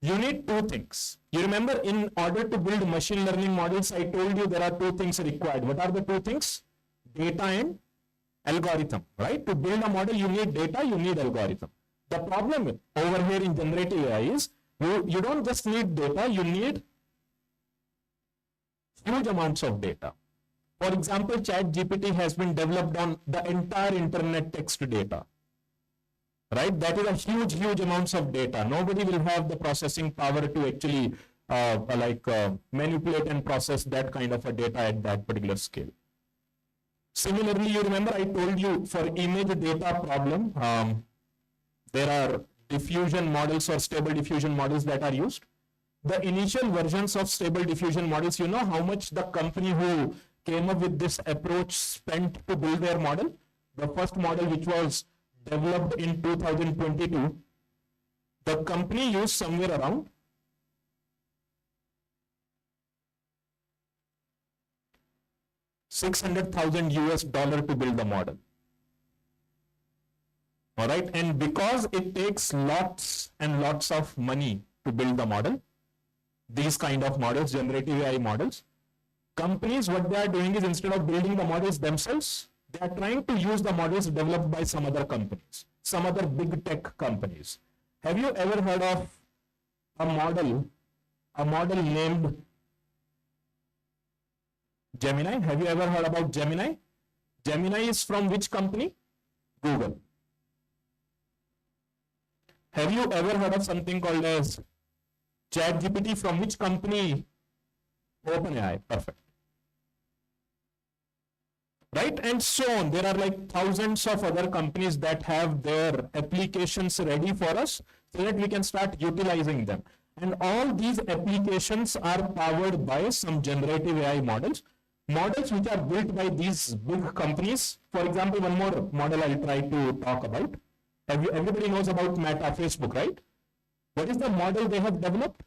you need two things. You remember, in order to build machine learning models, I told you there are two things required. What are the two things? Data and algorithm, right? To build a model, you need data, you need algorithm. The problem over here in generative AI is you don't just need data, you need huge amounts of data. For example, ChatGPT has been developed on the entire internet text data, right? That is a huge amounts of data. Nobody will have the processing power to actually manipulate and process that kind of a data at that particular scale. Similarly, you remember I told you for image data problem, there are diffusion models or stable diffusion models that are used. The initial versions of stable diffusion models, you know how much the company who came up with this approach spent to build their model? The first model, which was developed in 2022, the company used somewhere around $600,000 US to build the model. All right, and because it takes lots and lots of money to build the model, these kind of models, generative AI models, companies, what they are doing is, instead of building the models themselves, they are trying to use the models developed by some other companies, some other big tech companies. Have you ever heard of a model named Gemini? Have you ever heard about Gemini? Gemini is from which company? Google. Have you ever heard of something called as ChatGPT? From which company? OpenAI. Perfect. Right? And so on. There are like thousands of other companies that have their applications ready for us so that we can start utilizing them. And all these applications are powered by some generative AI models which are built by these big companies. For example, one more model I'll try to talk about. Everybody knows about Meta, Facebook, right? What is the model they have developed?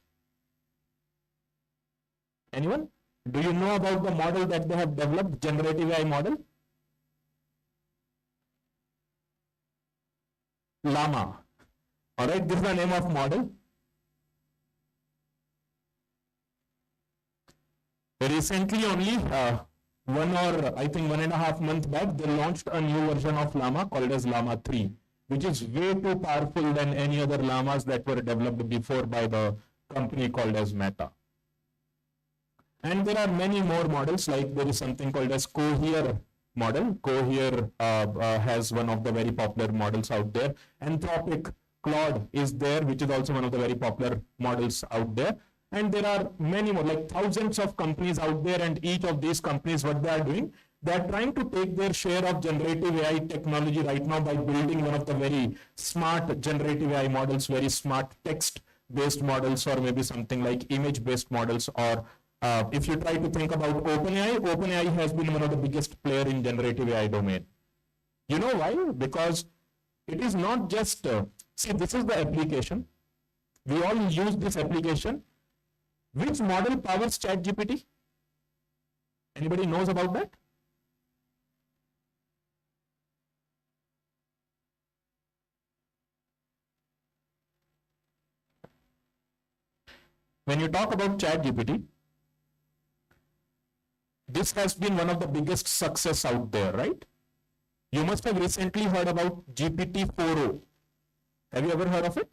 Anyone? Do you know about the model that they have developed, generative AI model? Llama. All right, this is the name of model. Recently only, 1.5 months back, they launched a new version of Llama called as Llama 3, which is way too powerful than any other llamas that were developed before by the company called as Meta. And there are many more models, like there is something called as Cohere model. Cohere has one of the very popular models out there. Anthropic Claude is there, which is also one of the very popular models out there. And there are many more, like thousands of companies out there, and each of these companies, what they are doing, they are trying to take their share of generative AI technology right now by building one of the very smart generative AI models, very smart text-based models, or maybe something like image-based models. Or if you try to think about OpenAI has been one of the biggest player in generative AI domain. You know why? Because it is not just, see, this is the application. We all use this application. Which model powers ChatGPT? Anybody knows about that? when you talk about ChatGPT, this has been one of the biggest success out there, right? You must have recently heard about GPT-4o. Have you ever heard of it?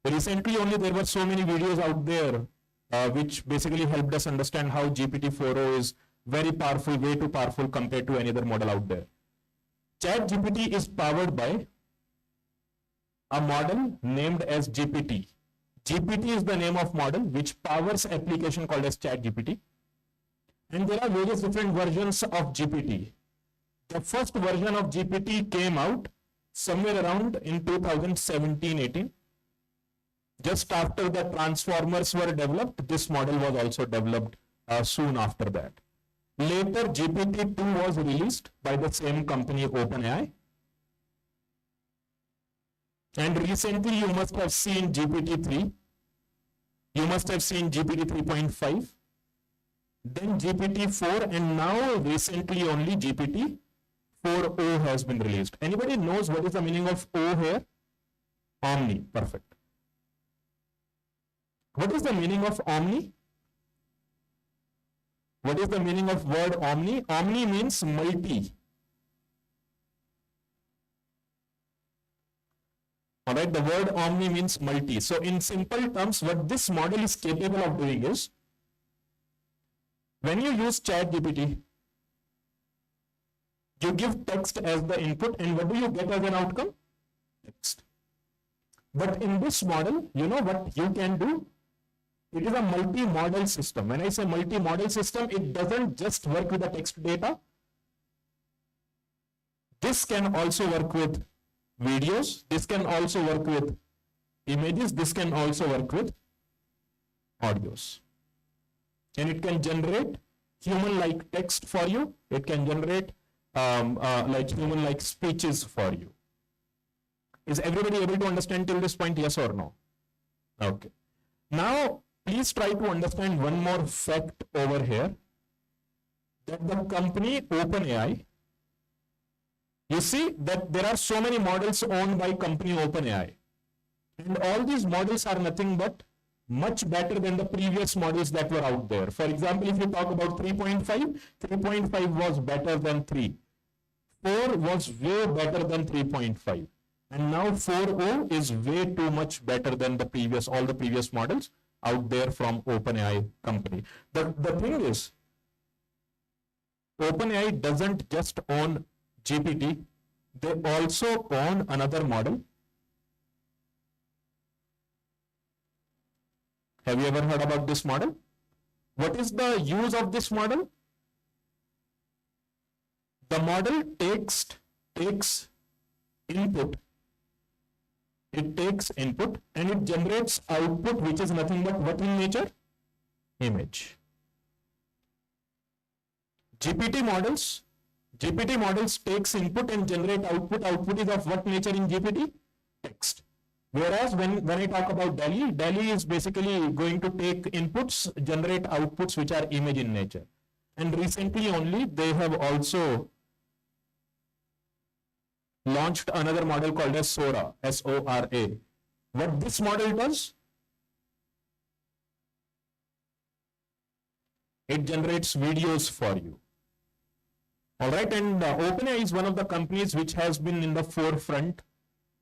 Recently only there were so many videos out there which basically helped us understand how GPT-4o is very powerful, way too powerful compared to any other model out there. ChatGPT is powered by a model named as GPT. GPT is the name of model which powers application called as ChatGPT. And there are various different versions of GPT. The first version of GPT came out somewhere around in 2017-18. Just after the transformers were developed, this model was also developed soon after that. Later, GPT-2 was released by the same company, OpenAI. And recently, you must have seen GPT-3. You must have seen GPT 3.5. Then GPT-4, and now recently only GPT-4o has been released. Anybody knows what is the meaning of O here? Omni. Perfect. What is the meaning of omni? What is the meaning of word omni? Omni means multi. Alright, the word omni means multi. So in simple terms, what this model is capable of doing is, when you use ChatGPT, you give text as the input, and what do you get as an outcome? Text. But in this model, you know what you can do? It is a multi-model system. When I say multi-model system, it doesn't just work with the text data. This can also work with videos. This can also work with images. This can also work with audios. And it can generate human-like text for you. It can generate like human-like speeches for you. Is everybody able to understand till this point, yes or no? Okay. Now, please try to understand one more fact over here, that the company OpenAI, you see that there are so many models owned by company OpenAI, and all these models are nothing but much better than the previous models that were out there. For example, if you talk about 3.5, 3.5 was better than 3. 4 was way better than 3.5. And now 4.0 is way too much better than the previous, all the previous models out there from OpenAI company. The thing is, OpenAI doesn't just own GPT, they also own another model. Have you ever heard about this model? What is the use of this model? The model takes input. It takes input and it generates output, which is nothing but what in nature? Image. GPT models takes input and generate output. Output is of what nature in GPT? Text. Whereas when I talk about DALL-E is basically going to take inputs, generate outputs which are image in nature. And recently only they have also launched another model called as Sora, S-O-R-A. What this model does? It generates videos for you. Alright, and OpenAI is one of the companies which has been in the forefront.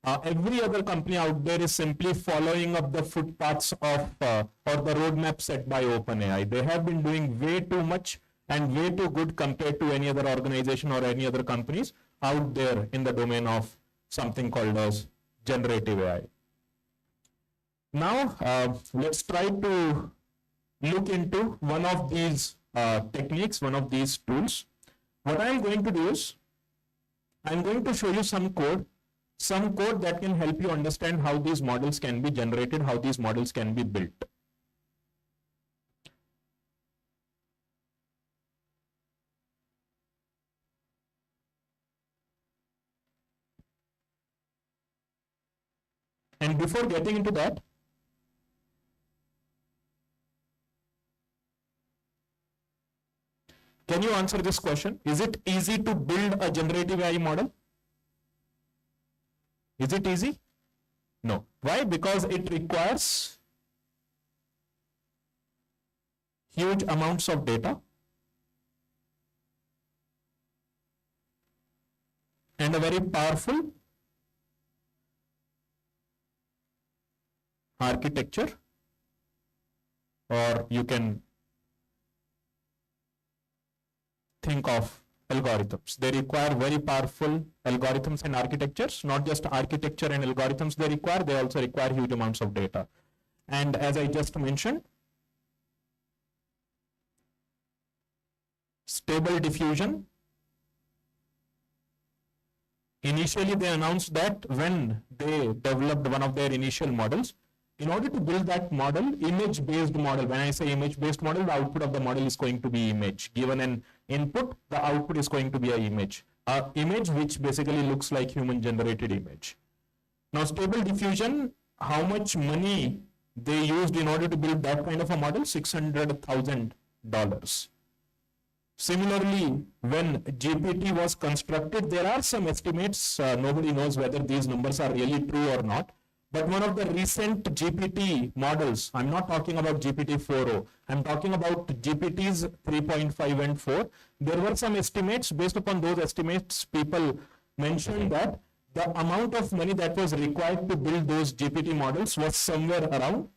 Every other company out there is simply following up the footpaths of or the roadmap set by OpenAI. They have been doing way too much and way too good compared to any other organization or any other companies out there in the domain of something called as generative AI. Now, let's try to look into one of these techniques, one of these tools. What I'm going to do is, I'm going to show you some code that can help you understand how these models can be generated, how these models can be built. And before getting into that, can you answer this question? Is it easy to build a generative AI model? Is it easy? No. Why? Because it requires huge amounts of data and a very powerful architecture, or you can think of algorithms. They require very powerful algorithms and architectures, not just architecture and algorithms they also require huge amounts of data. And as I just mentioned, stable diffusion. Initially, they announced that when they developed one of their initial models, in order to build that model, image-based model, when I say image-based model, the output of the model is going to be image. Given an input, the output is going to be an image. An image which basically looks like human-generated image. Now, stable diffusion, how much money they used in order to build that kind of a model? $600,000. Similarly, when GPT was constructed, there are some estimates, nobody knows whether these numbers are really true or not, but one of the recent GPT models, I'm not talking about GPT 4.0, I'm talking about GPTs 3.5 and 4, there were some estimates. Based upon those estimates, people mentioned that the amount of money that was required to build those GPT models was somewhere around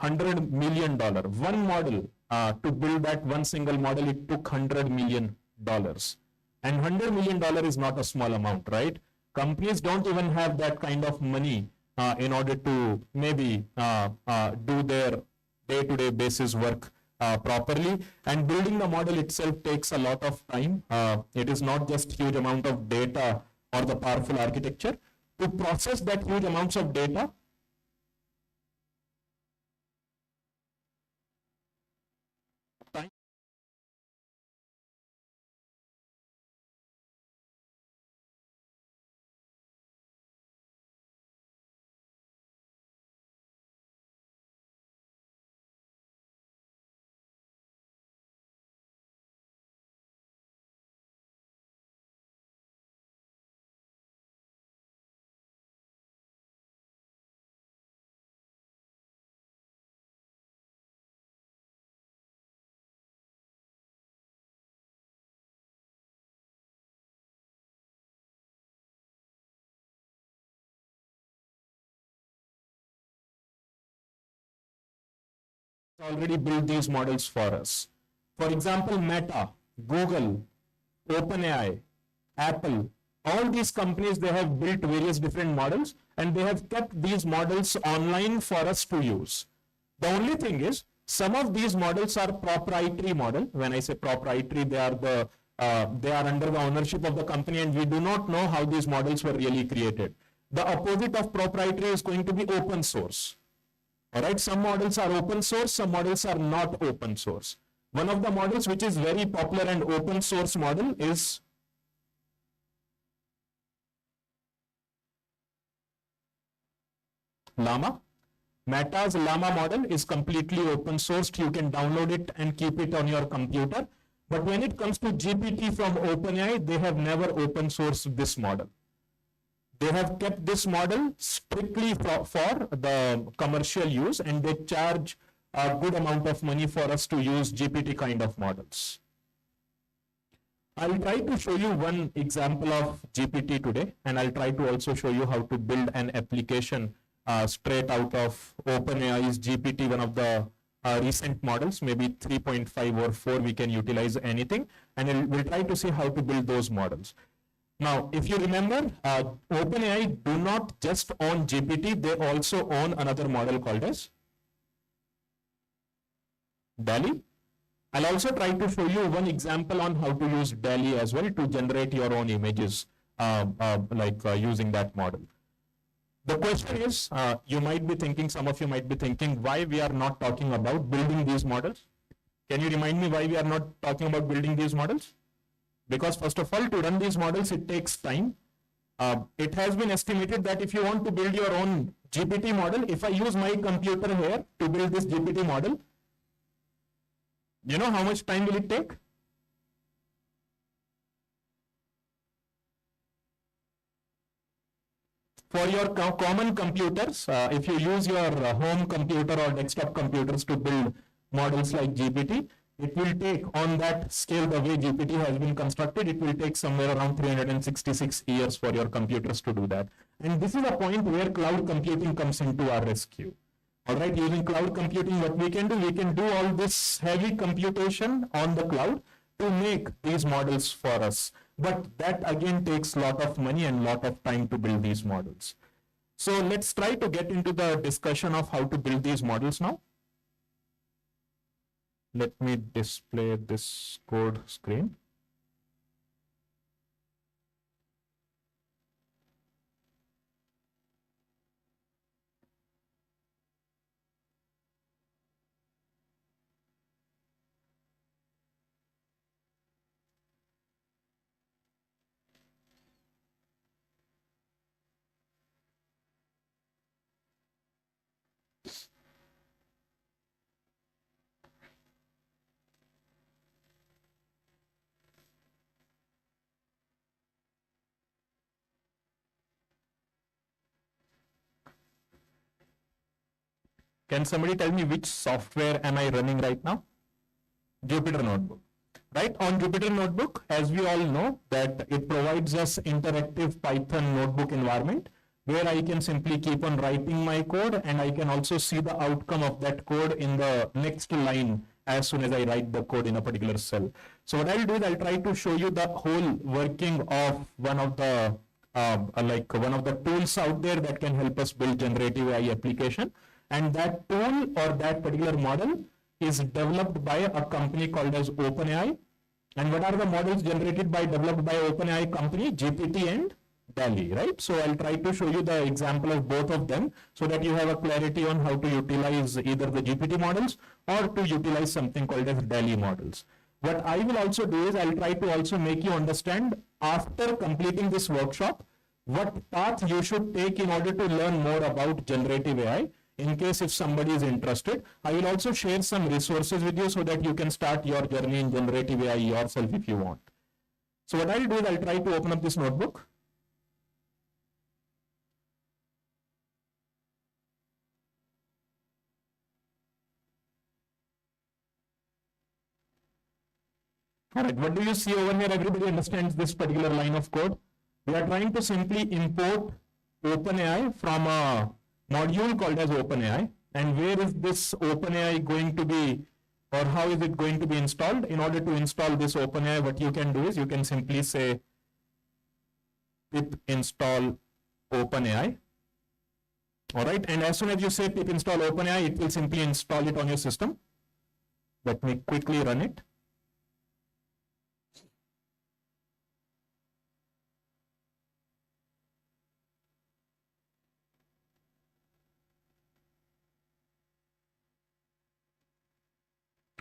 $100 million. One model, to build that one single model, it took $100 million. And $100 million is not a small amount, right? Companies don't even have that kind of money in order to maybe do their day-to-day basis work properly. And building the model itself takes a lot of time. It is not just huge amount of data or the powerful architecture. To process that huge amounts of data, time already built these models for us. For example, Meta, Google, OpenAI, Apple, all these companies, they have built various different models and they have kept these models online for us to use. The only thing is, some of these models are proprietary model. When I say proprietary, they are under the ownership of the company and we do not know how these models were really created. The opposite of proprietary is going to be open source. All right, some models are open source, some models are not open source. One of the models which is very popular and open source model is Llama. Meta's Llama model is completely open sourced. You can download it and keep it on your computer. But when it comes to GPT from OpenAI, they have never open sourced this model. They have kept this model strictly for the commercial use and they charge a good amount of money for us to use GPT kind of models. I'll try to show you one example of GPT today and I'll try to also show you how to build an application straight out of OpenAI's GPT, one of the recent models, maybe 3.5 or 4, we can utilize anything and we'll try to see how to build those models. Now, if you remember, OpenAI do not just own GPT, they also own another model called as DALL-E. I'll also try to show you one example on how to use DALL-E as well to generate your own images, using that model. The question is, you might be thinking, some of you might be thinking, why we are not talking about building these models? Can you remind me why we are not talking about building these models? Because first of all, to run these models, it takes time. It has been estimated that if you want to build your own GPT model, if I use my computer here to build this GPT model, you know how much time will it take? for your common computers, if you use your home computer or desktop computers to build models like GPT, it will take, on that scale, the way GPT has been constructed, it will take somewhere around 366 years for your computers to do that. And this is a point where cloud computing comes into our rescue. All right, using cloud computing, what we can do all this heavy computation on the cloud to make these models for us. But that again takes a lot of money and lot of time to build these models. So let's try to get into the discussion of how to build these models now. Let me display this code screen. Can somebody tell me which software am I running right now? Jupyter Notebook. Right, on Jupyter Notebook, as we all know, that it provides us interactive Python notebook environment where I can simply keep on writing my code, and I can also see the outcome of that code in the next line as soon as I write the code in a particular cell. So what I'll do is I'll try to show you the whole working of one of the tools out there that can help us build generative AI application. And that tool or that particular model is developed by a company called as OpenAI. And what are the models developed by OpenAI company? GPT and DALL-E, right? So I'll try to show you the example of both of them so that you have a clarity on how to utilize either the GPT models or to utilize something called as DALL-E models. What I will also do is I'll try to also make you understand, after completing this workshop, what path you should take in order to learn more about generative AI. In case if somebody is interested, I will also share some resources with you so that you can start your journey in generative AI yourself if you want. So what I'll do is I'll try to open up this notebook. All right, what do you see over here? Everybody understands this particular line of code. We are trying to simply import OpenAI from a module called as OpenAI. And where is this OpenAI going to be, or how is it going to be installed? In order to install this OpenAI, what you can do is you can simply say pip install OpenAI. All right, and as soon as you say pip install OpenAI, it will simply install it on your system. Let me quickly run it.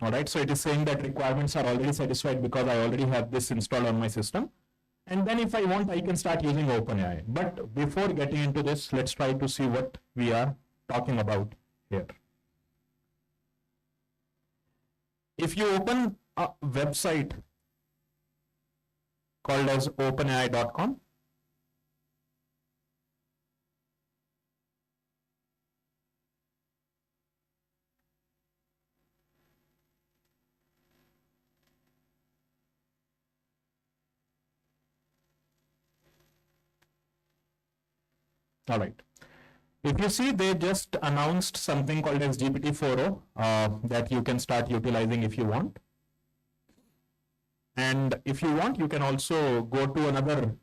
All right, so it is saying that requirements are already satisfied because I already have this installed on my system. And then if I want, I can start using OpenAI. But before getting into this, let's try to see what we are talking about here. If you open a website called as openai.com, all right. If you see, they just announced something called as GPT-4o that you can start utilizing if you want. And if you want, you can also go to another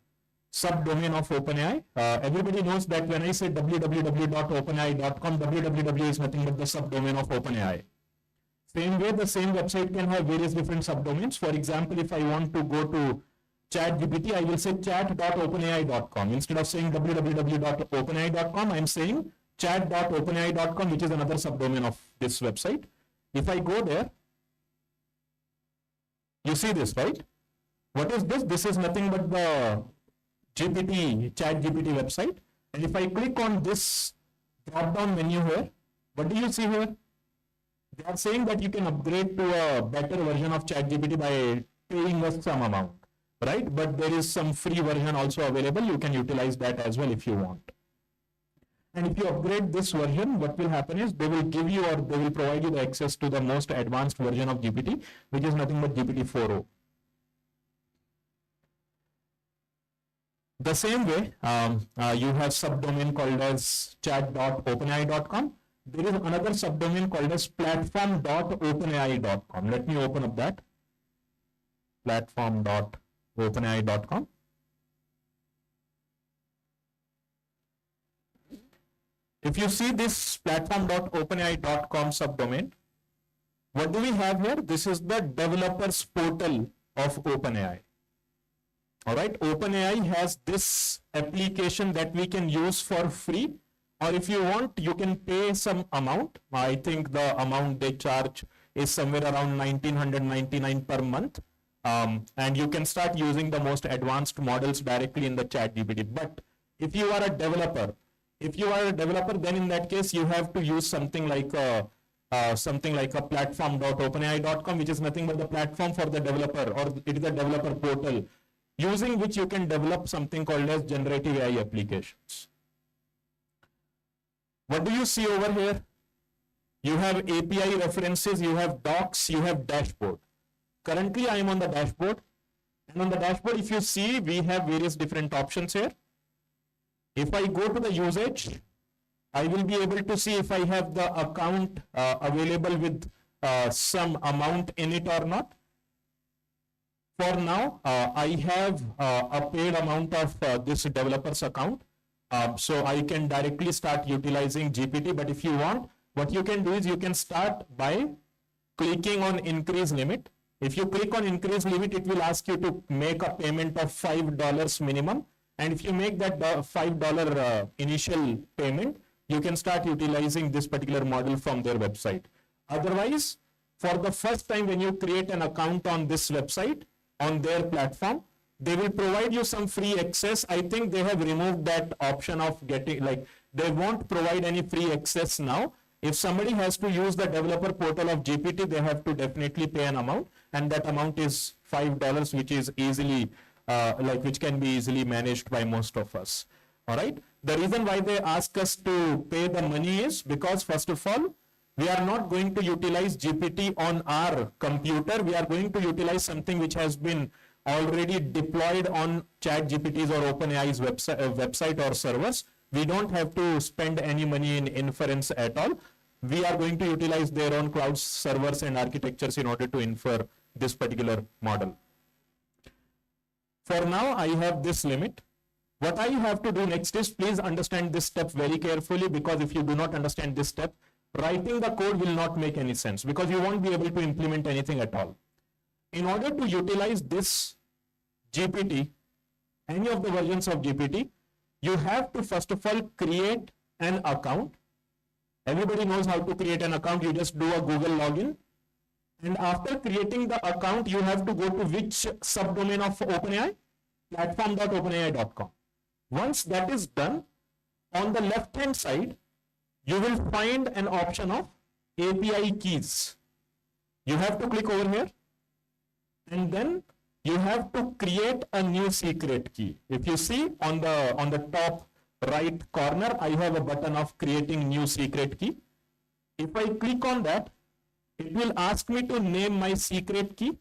subdomain of OpenAI. Everybody knows that when I say www.openai.com, www is nothing but the subdomain of OpenAI. Same way, the same website can have various different subdomains. For example, if I want to go to ChatGPT, I will say chat.openai.com. Instead of saying www.openai.com, I am saying chat.openai.com, which is another subdomain of this website. If I go there, you see this, right? What is this? This is nothing but the ChatGPT website. And if I click on this drop-down menu here, what do you see here? They are saying that you can upgrade to a better version of ChatGPT by paying us some amount. Right, but there is some free version also available. You can utilize that as well if you want. And if you upgrade this version, what will happen is they will give you or they will provide you the access to the most advanced version of GPT, which is nothing but GPT 4.0. The same way, you have subdomain called as chat.openai.com. There is another subdomain called as platform.openai.com. Let me open up that. Platform.openai.com. If you see this platform.openai.com subdomain, what do we have here? This is the developers portal of OpenAI. All right, OpenAI has this application that we can use for free, or if you want, you can pay some amount. I think the amount they charge is somewhere around 1999 per month. And you can start using the most advanced models directly in the ChatGPT. But if you are a developer, then in that case, you have to use something like a platform.openai.com, which is nothing but the platform for the developer, or it is a developer portal, using which you can develop something called as generative AI applications. What do you see over here? You have API references, you have docs, you have dashboard. Currently, I am on the dashboard. And on the dashboard, if you see, we have various different options here. If I go to the usage, I will be able to see if I have the account available with some amount in it or not. For now, I have a paid amount of this developer's account. So I can directly start utilizing GPT. But if you want, what you can do is you can start by clicking on increase limit. If you click on increase limit, it will ask you to make a payment of $5 minimum. And if you make that $5 initial payment, you can start utilizing this particular model from their website. Otherwise, for the first time when you create an account on this website, on their platform, they will provide you some free access. I think they have removed that option of getting, like, they won't provide any free access now. If somebody has to use the developer portal of GPT, they have to definitely pay an amount, and that amount is $5, which is easily, which can be easily managed by most of us. All right. The reason why they ask us to pay the money is because, first of all, we are not going to utilize GPT on our computer. We are going to utilize something which has been already deployed on ChatGPT's or OpenAI's website or servers. We don't have to spend any money in inference at all. We are going to utilize their own cloud servers and architectures in order to infer this particular model. For now, I have this limit. What I have to do next is, please understand this step very carefully, because if you do not understand this step, writing the code will not make any sense, because you won't be able to implement anything at all. In order to utilize this GPT, any of the versions of GPT, you have to first of all create an account. Everybody knows how to create an account. You just do a Google login. And after creating the account, you have to go to which subdomain of OpenAI? Platform.openai.com. Once that is done, on the left-hand side, you will find an option of API keys. You have to click over here, and then you have to create a new secret key. If you see on the top right corner, I have a button of creating new secret key. If I click on that, it will ask me to name my secret key.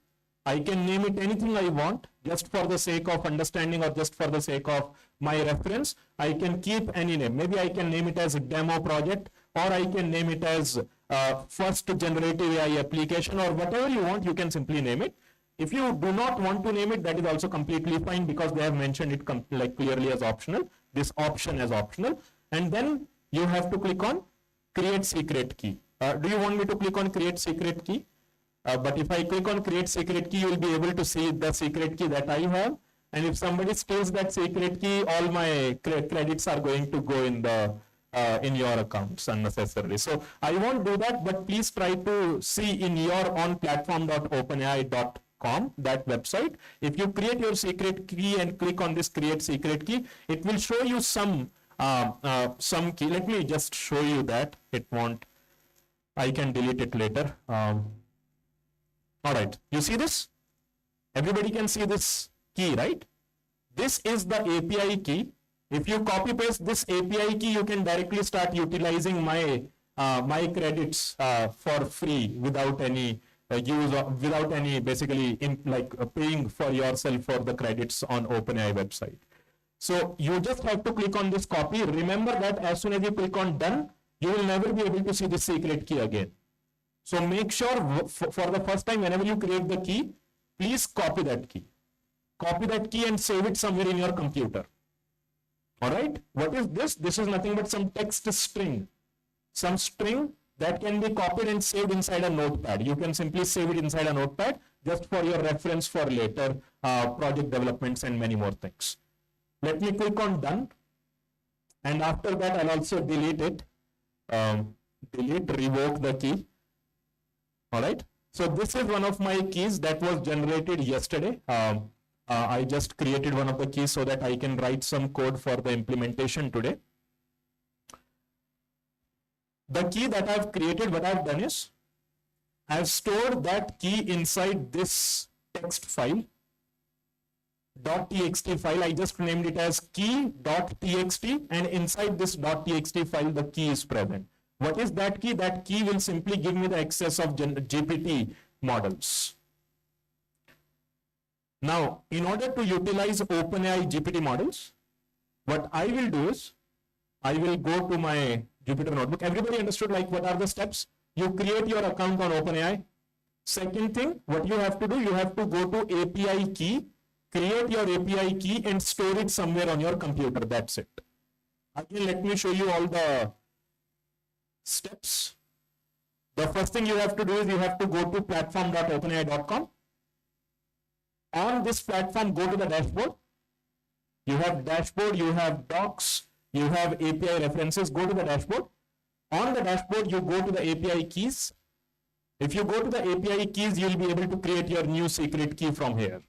I can name it anything I want, just for the sake of understanding or just for the sake of my reference. I can keep any name. Maybe I can name it as a demo project, or I can name it as first generative AI application, or whatever you want, you can simply name it. If you do not want to name it, that is also completely fine, because they have mentioned it clearly as optional, this option as optional. And then you have to click on create secret key. Do you want me to click on create secret key? But if I click on create secret key, you will be able to see the secret key that I have. And if somebody steals that secret key, all my credits are going to go in your accounts unnecessarily. So I won't do that, but please try to see in your own platform.openai.com, that website. If you create your secret key and click on this create secret key, it will show you some key. Let me just show you that. It won't. I can delete it later. All right, you see this? Everybody can see this key, right? This is the API key. If you copy paste this API key, you can directly start utilizing my credits for free without any use of, without any basically paying for yourself for the credits on OpenAI website. So you just have to click on this copy. Remember that as soon as you click on done, you will never be able to see the secret key again. So make sure for the first time, whenever you create the key, please copy that key. Copy that key and save it somewhere in your computer. All right. What is this? This is nothing but some text string. Some string that can be copied and saved inside a notepad. You can simply save it inside a notepad just for your reference for later project developments and many more things. Let me click on done. And after that, I'll also delete it. Revoke the key. All right. So this is one of my keys that was generated yesterday. I just created one of the keys so that I can write some code for the implementation today. The key that I've created, what I've done is, I've stored that key inside this text file, .txt file. I just named it as key.txt, and inside this .txt file, the key is present. What is that key? That key will simply give me the access of GPT models. Now, in order to utilize OpenAI GPT models, what I will do is, I will go to my Jupyter notebook. Everybody understood like what are the steps? You create your account on OpenAI. Second thing, what you have to do, you have to go to API key, create your API key and store it somewhere on your computer. That's it. Again, let me show you all the steps. The first thing you have to do is you have to go to platform.openai.com. On this platform, go to the dashboard. You have dashboard, you have docs, you have API references. Go to the dashboard. On the dashboard, you go to the API keys. If you go to the API keys, you'll be able to create your new secret key from here.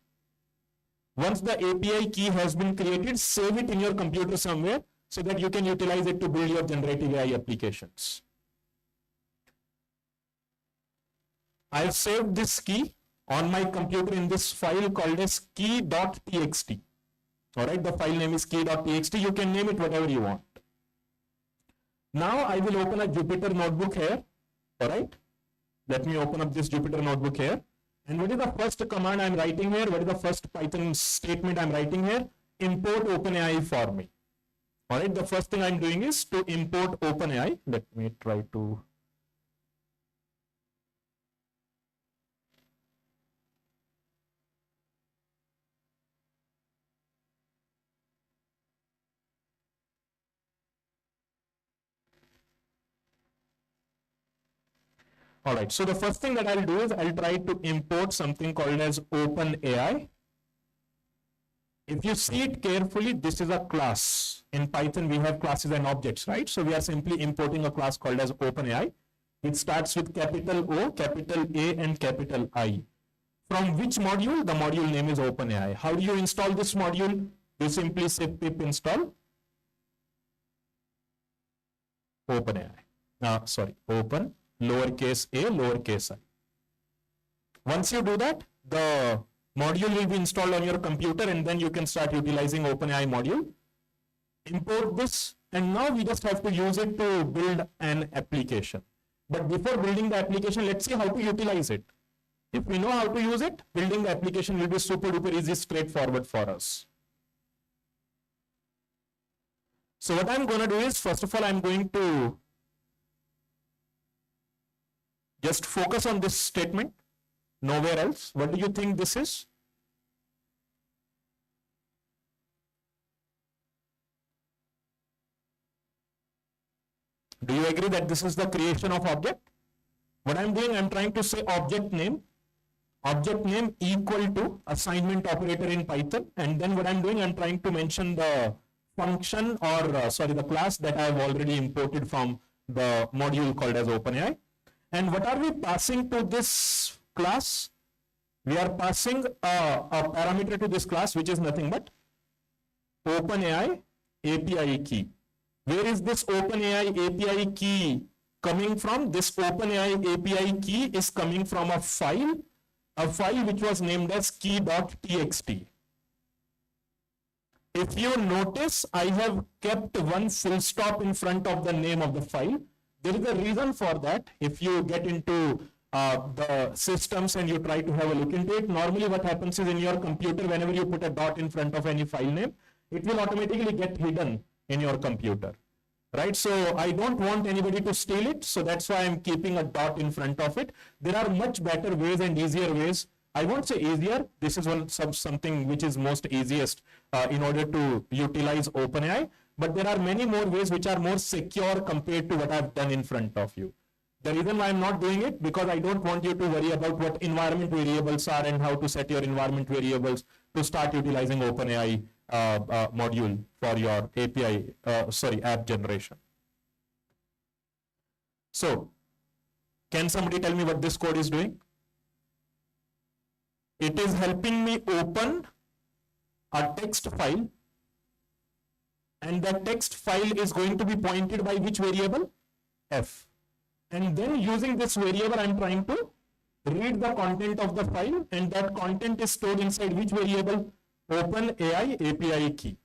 Once the API key has been created, save it in your computer somewhere so that you can utilize it to build your generative AI applications. I've saved this key on my computer in this file called as key.txt. All right, the file name is key.txt. You can name it whatever you want. Now I will open a Jupyter notebook here. All right, let me open up this Jupyter notebook here. And what is the first command I'm writing here? What is the first Python statement I'm writing here? Import OpenAI for me. All right, the first thing I'm doing is to import OpenAI. Let me try to. All right, so the first thing that I'll do is I'll try to import something called as OpenAI. If you see it carefully, this is a class. In Python, we have classes and objects, right? So we are simply importing a class called as OpenAI. It starts with capital O, capital A, and capital I. From which module? The module name is OpenAI. How do you install this module? You simply say pip install OpenAI. Open lowercase a, lowercase I. Once you do that, the module will be installed on your computer and then you can start utilizing OpenAI module. Import this and now we just have to use it to build an application. But before building the application, let's see how to utilize it. If we know how to use it, building the application will be super duper easy, straightforward for us. So what I'm going to do is, first of all, I'm going to just focus on this statement, nowhere else. What do you think this is? Do you agree that this is the creation of object? What I'm doing, I'm trying to say object name equal to assignment operator in Python. And then what I'm doing, I'm trying to mention the function or the class that I've already imported from the module called as OpenAI. And what are we passing to this class? We are passing a parameter to this class, which is nothing but OpenAI API key. Where is this OpenAI API key coming from? This OpenAI API key is coming from a file which was named as key.txt. If you notice, I have kept one full stop in front of the name of the file. There is a reason for that. If you get into the systems and you try to have a look into it, normally what happens is in your computer, whenever you put a dot in front of any file name, it will automatically get hidden in your computer, right? So I don't want anybody to steal it. So that's why I'm keeping a dot in front of it. There are much better ways and easier ways. I won't say easier. This is something which is most easiest in order to utilize OpenAI. But there are many more ways which are more secure compared to what I've done in front of you. The reason why I'm not doing it, because I don't want you to worry about what environment variables are and how to set your environment variables to start utilizing OpenAI module for your app generation. So, can somebody tell me what this code is doing? It is helping me open a text file, and that text file is going to be pointed by which variable? F. And then using this variable, I'm trying to read the content of the file, and that content is stored inside which variable? OpenAI API key.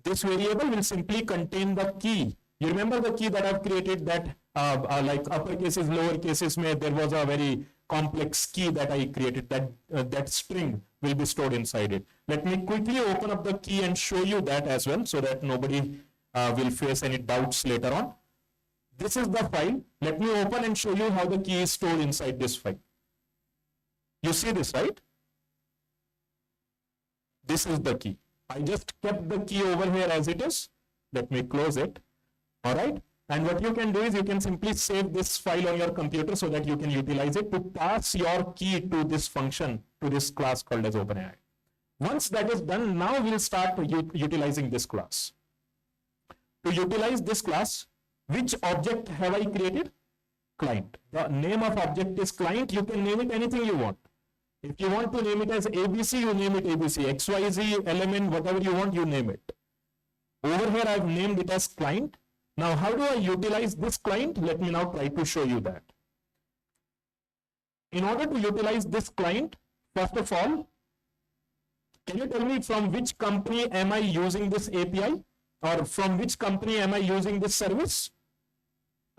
This variable will simply contain the key. You remember the key that I've created, that like uppercases, lower cases, there was a very complex key that I created, that string will be stored inside it. Let me quickly open up the key and show you that as well, so that nobody will face any doubts later on. This is the file. Let me open and show you how the key is stored inside this file. You see this, right? This is the key. I just kept the key over here as it is. Let me close it. All right. And what you can do is you can simply save this file on your computer so that you can utilize it to pass your key to this function, to this class called as OpenAI. Once that is done, now we'll start utilizing this class. To utilize this class, which object have I created? Client. The name of object is client. You can name it anything you want. If you want to name it as ABC, you name it ABC. XYZ, element, whatever you want, you name it. Over here, I've named it as client. Now, how do I utilize this client? Let me now try to show you that. In order to utilize this client, first of all, can you tell me from which company am I using this API? Or from which company am I using this service?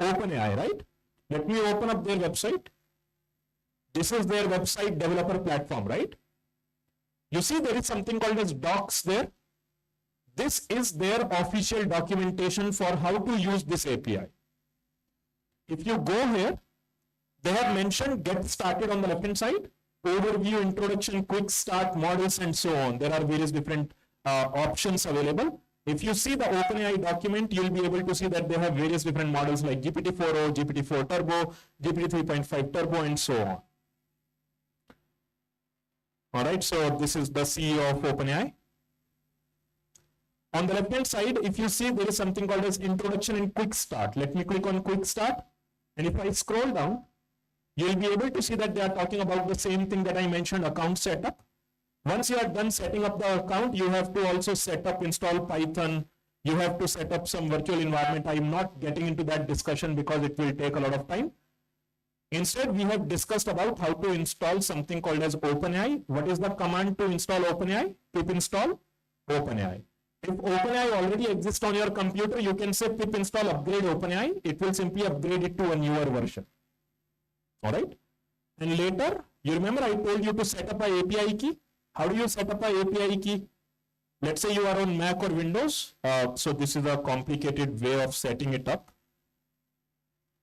OpenAI, right? Let me open up their website. This is their website developer platform, right? You see there is something called as docs there. This is their official documentation for how to use this API. If you go here, they have mentioned get started on the left hand side, overview, introduction, quick start, models, and so on. There are various different options available. If you see the OpenAI document, you'll be able to see that they have various different models like GPT-4o, GPT-4 Turbo, GPT 3.5 Turbo, and so on. All right, so this is the CEO of OpenAI. On the left hand side, if you see, there is something called as introduction and quick start. Let me click on quick start. And if I scroll down, you'll be able to see that they are talking about the same thing that I mentioned, account setup. Once you are done setting up the account, you have to also set up, install Python. You have to set up some virtual environment. I am not getting into that discussion because it will take a lot of time. Instead, we have discussed about how to install something called as OpenAI. What is the command to install OpenAI? Pip install OpenAI. If OpenAI already exists on your computer, you can say pip install upgrade OpenAI. It will simply upgrade it to a newer version. All right. And later, you remember I told you to set up an API key. How do you set up an API key? Let's say you are on Mac or Windows. So this is a complicated way of setting it up.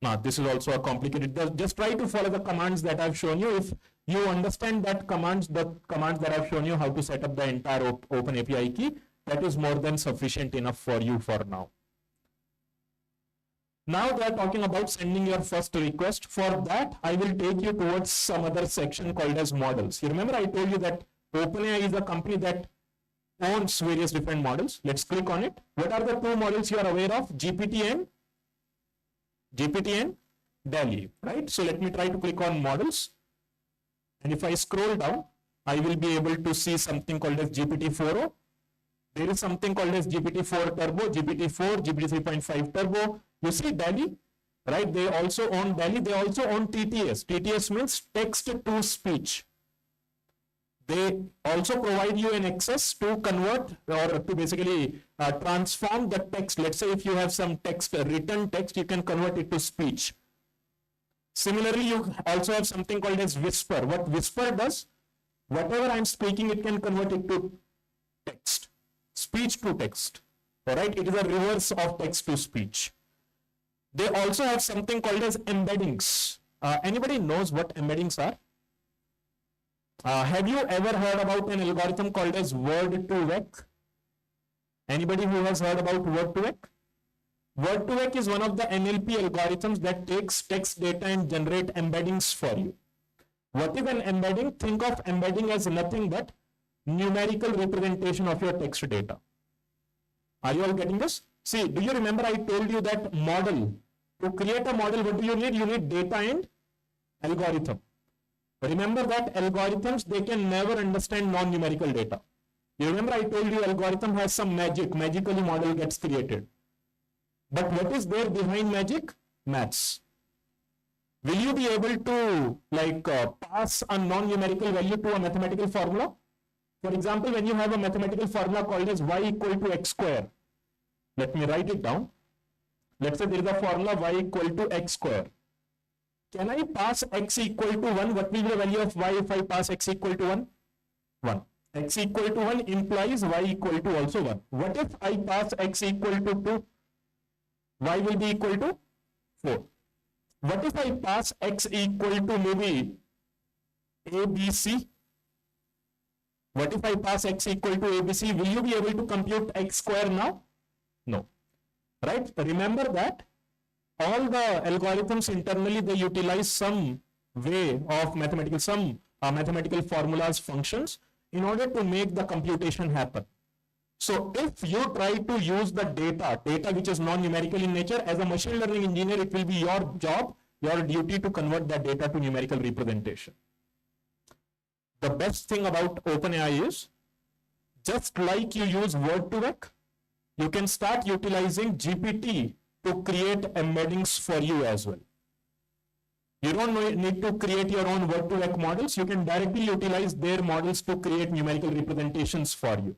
Now, this is also a complicated. Just try to follow the commands that I've shown you. If you understand that the commands that I've shown you how to set up the entire Open API key, that is more than sufficient enough for you for now. Now they are talking about sending your first request. For that, I will take you towards some other section called as models. You remember I told you that OpenAI is a company that owns various different models. Let's click on it. What are the two models you are aware of? GPT and DALL-E, right? So let me try to click on models. And if I scroll down, I will be able to see something called as GPT-4o. There is something called as GPT-4 Turbo, GPT-4, GPT 3.5 Turbo. You see DALL-E, right? They also own DALL-E. They also own TTS. TTS means text to speech. They also provide you an access to convert or to basically transform the text. Let's say if you have some text, written text, you can convert it to speech. Similarly, you also have something called as Whisper. What Whisper does, whatever I'm speaking, it can convert it to text, speech to text. All right, it is a reverse of text to speech. They also have something called as embeddings. Anybody knows what embeddings are? Have you ever heard about an algorithm called as word-to-vec? Anybody who has heard about word-to-vec? Word2Vec is one of the NLP algorithms that takes text data and generate embeddings for you. What is an embedding? Think of embedding as nothing but numerical representation of your text data. Are you all getting this? See, do you remember I told you that model? To create a model, what do you need? You need data and algorithm. Remember that algorithms, they can never understand non-numerical data. You remember I told you algorithm has some magic, magically model gets created. But what is there behind magic? Maths. Will you be able to pass a non-numerical value to a mathematical formula? For example, when you have a mathematical formula called as y equal to x square. Let me write it down. Let's say there is a formula y equal to x square. Can I pass x equal to 1? What will be the value of y if I pass x equal to 1? 1. X equal to 1 implies y equal to also 1. What if I pass x equal to 2? Y will be equal to 4. What if I pass x equal to maybe ABC? What if I pass x equal to ABC? Will you be able to compute x square now? No. Right? Remember that all the algorithms internally, they utilize some way of mathematical formulas, functions in order to make the computation happen. So if you try to use the data which is non-numerical in nature, as a machine learning engineer, it will be your job, your duty to convert that data to numerical representation. The best thing about OpenAI is, just like you use Word2Vec, you can start utilizing GPT to create embeddings for you as well. You don't need to create your own Word2Vec models. You can directly utilize their models to create numerical representations for you.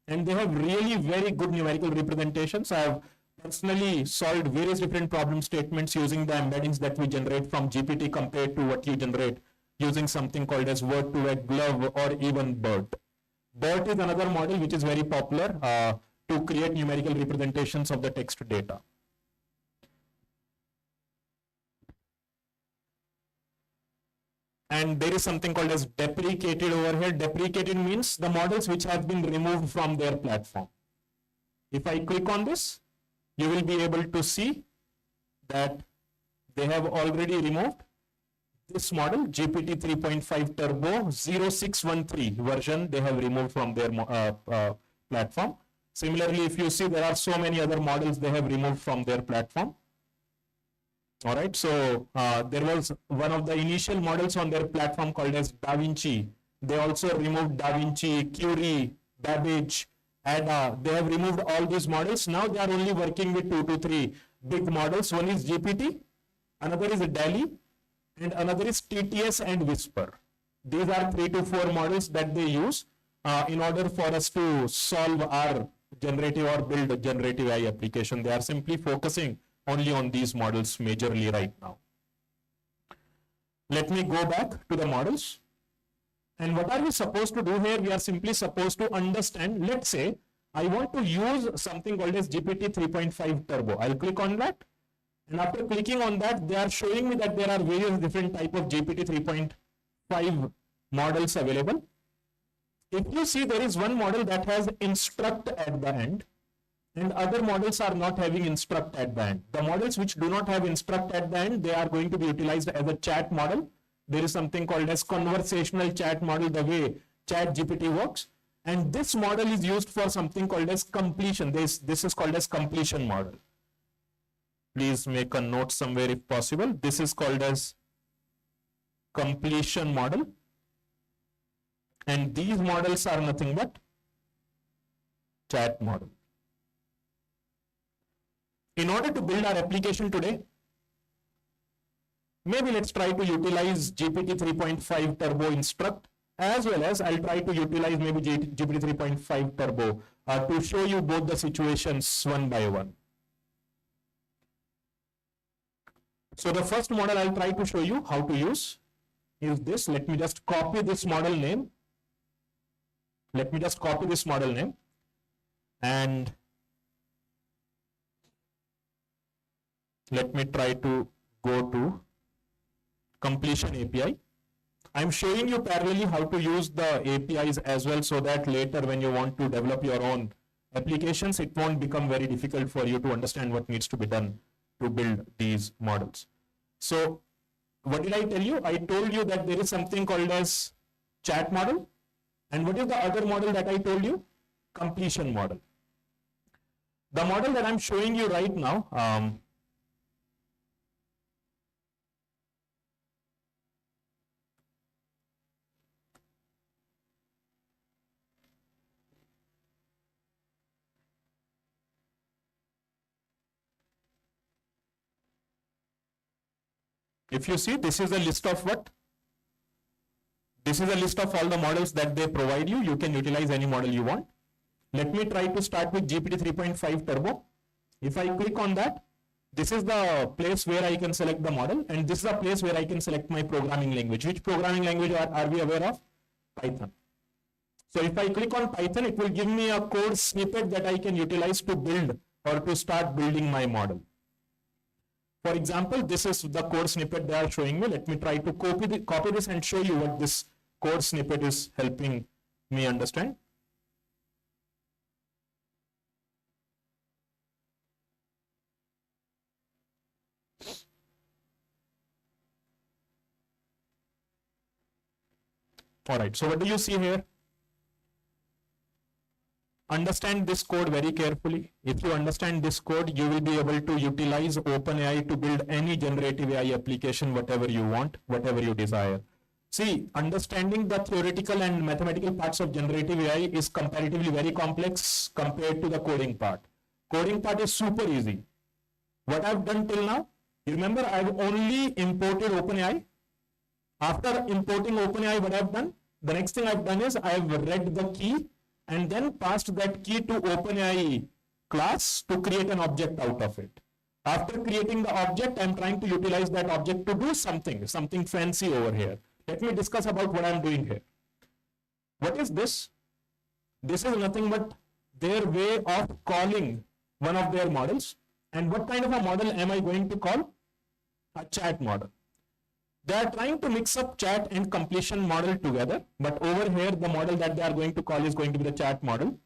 And they have really very good numerical representations. I have personally solved various different problem statements using the embeddings that we generate from GPT compared to what you generate using something called as Word2Vec, Glove, or even BERT. BERT is another model which is very popular to create numerical representations of the text data. And there is something called as deprecated over here. Deprecated means the models which have been removed from their platform. If I click on this, you will be able to see that they have already removed this model, GPT 3.5 Turbo 0613 version, they have removed from their platform. Similarly, if you see, there are so many other models they have removed from their platform. All right, so there was one of the initial models on their platform called as DaVinci. They also removed DaVinci, Curie, Babbage, Ada. They have removed all these models. Now they are only working with 2 to 3 big models. One is GPT, another is DALL-E, and another is TTS and Whisper. These are 3 to 4 models that they use in order for us to solve our generative or build a generative AI application. They are simply focusing only on these models majorly right now. Let me go back to the models. And what are we supposed to do here? We are simply supposed to understand, let's say, I want to use something called as GPT 3.5 Turbo. I'll click on that. And after clicking on that, they are showing me that there are various different type of GPT 3.5 models available. If you see, there is one model that has instruct at the end, and other models are not having instruct at the end. The models which do not have instruct at the end, they are going to be utilized as a chat model. There is something called as conversational chat model, the way chat GPT works. And this model is used for something called as completion. This is called as completion model. Please make a note somewhere if possible. This is called as completion model. And these models are nothing but chat model. In order to build our application today, maybe let's try to utilize GPT 3.5 Turbo Instruct as well as I'll try to utilize maybe GPT 3.5 Turbo to show you both the situations one by one. So the first model I'll try to show you how to use is this. Let me just copy this model name. And let me try to go to completion API. I'm showing you parallelly how to use the APIs as well, so that later when you want to develop your own applications, it won't become very difficult for you to understand what needs to be done to build these models. So what did I tell you? I told you that there is something called as chat model. And what is the other model that I told you? Completion model. The model that I'm showing you right now, if you see, this is a list of what? This is a list of all the models that they provide you. You can utilize any model you want. Let me try to start with GPT 3.5 Turbo. If I click on that, this is the place where I can select the model, and this is the place where I can select my programming language. Which programming language are we aware of? Python. So if I click on Python, it will give me a code snippet that I can utilize to build or to start building my model. For example, this is the code snippet they are showing me. Let me try to copy this and show you what this code snippet is helping me understand. All right, so what do you see here? Understand this code very carefully. If you understand this code, you will be able to utilize OpenAI to build any generative AI application, whatever you want, whatever you desire. See, understanding the theoretical and mathematical parts of generative AI is comparatively very complex compared to the coding part. Coding part is super easy. What I've done till now, you remember I've only imported OpenAI. After importing OpenAI, what I've done? The next thing I've done is I've read the key and then passed that key to OpenAI class to create an object out of it. After creating the object, I'm trying to utilize that object to do something fancy over here. Let me discuss about what I'm doing here. What is this? This is nothing but their way of calling one of their models. And what kind of a model am I going to call? A chat model. They are trying to mix up chat and completion model together, but over here the model that they are going to call is going to be the chat model.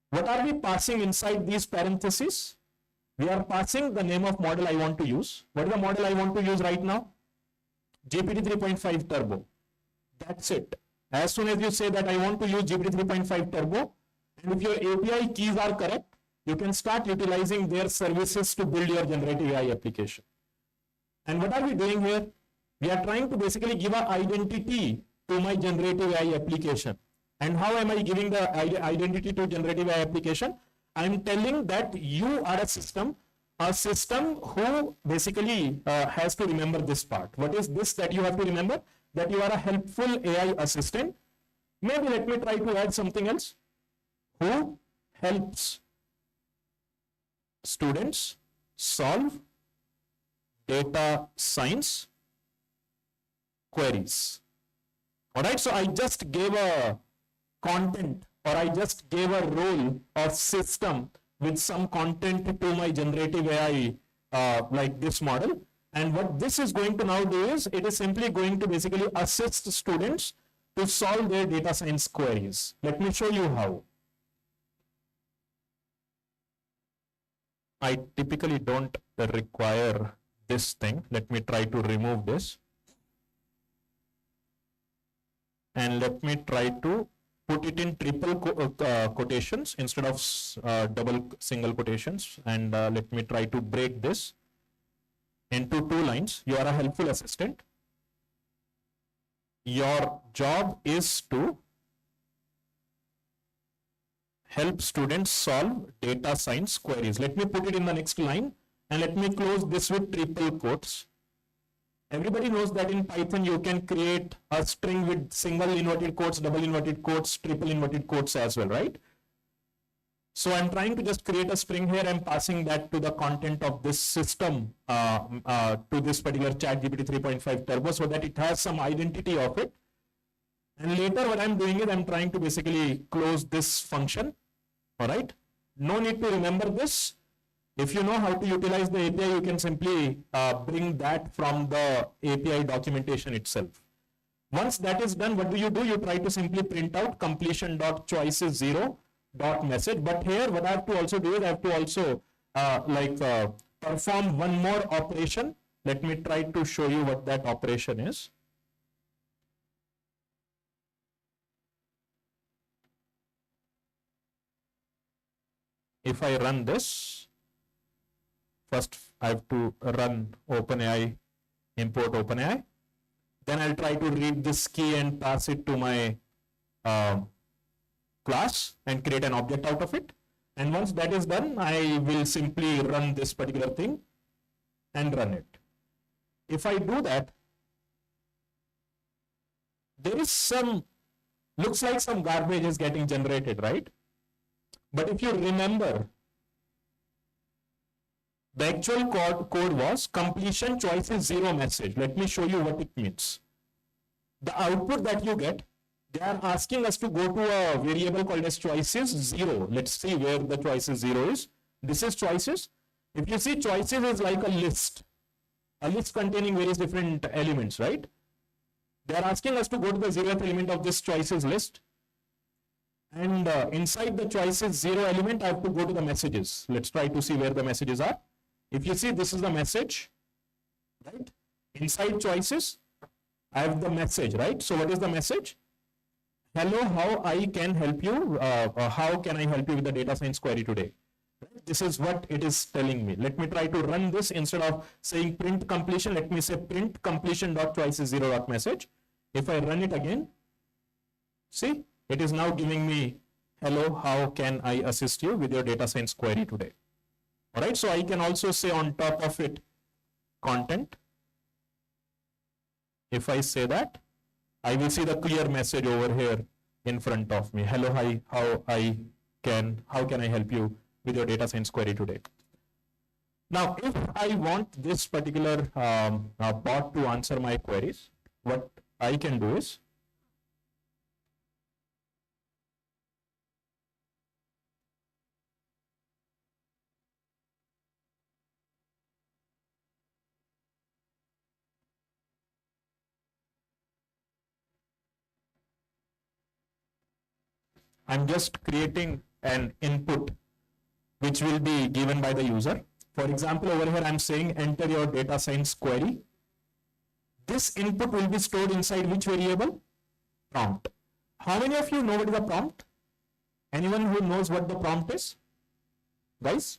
What are we passing inside these parentheses? We are passing the name of model I want to use. What is the model I want to use right now? GPT 3.5 Turbo. That's it. As soon as you say that I want to use GPT 3.5 Turbo, and if your API keys are correct, you can start utilizing their services to build your generative AI application. And what are we doing here? We are trying to basically give an identity to my generative AI application. And how am I giving the identity to generative AI application? I'm telling that you are a system who basically has to remember this part. What is this that you have to remember? That you are a helpful AI assistant. Maybe let me try to add something else. Who helps students solve data science queries. All right, so I just gave a content, or I just gave a role or system with some content to my generative AI like this model. And what this is going to now do is, it is simply going to basically assist students to solve their data science queries. Let me show you how. I typically don't require this thing. Let me try to remove this. And let me try to put it in triple quotations instead of double single quotations. And let me try to break this into 2 lines. You are a helpful assistant. Your job is to help students solve data science queries. Let me put it in the next line, and let me close this with triple quotes. Everybody knows that in Python you can create a string with single inverted quotes, double inverted quotes, triple inverted quotes as well, right? So I'm trying to just create a string here. I'm passing that to the content of this system, to this particular ChatGPT 3.5 Turbo, so that it has some identity of it. And later what I'm doing is I'm trying to basically close this function. All right. No need to remember this. If you know how to utilize the API, you can simply bring that from the API documentation itself. Once that is done, what do? You try to simply print out completion.choices0.message. But here what I have to also do is I have to also perform one more operation. Let me try to show you what that operation is. If I run this, first I have to run OpenAI, import OpenAI. Then I'll try to read this key and pass it to my class and create an object out of it. And once that is done, I will simply run this particular thing and run it. If I do that, there is looks like some garbage is getting generated, right? But if you remember, the actual code was completion choices 0 message. Let me show you what it means. The output that you get, they are asking us to go to a variable called as choices 0. Let's see where the choices 0 is. This is choices. If you see, choices is like a list containing various different elements, right? They are asking us to go to the 0th element of this choices list. And inside the choices 0 element, I have to go to the messages. Let's try to see where the messages are. If you see, this is the message, right? Inside choices, I have the message, right? So what is the message? Hello, how I can help you? How can I help you with the data science query today? This is what it is telling me. Let me try to run this. Instead of saying print completion, let me say print completion.choices0.message. If I run it again, see, it is now giving me, hello, how can I assist you with your data science query today? All right, so I can also say on top of it, content. If I say that, I will see the clear message over here in front of me. Hello, hi, how can I help you with your data science query today? Now, if I want this particular bot to answer my queries, what I can do is, I'm just creating an input which will be given by the user. For example, over here I'm saying enter your data science query. This input will be stored inside which variable? Prompt. How many of you know what is a prompt? Anyone who knows what the prompt is? Guys?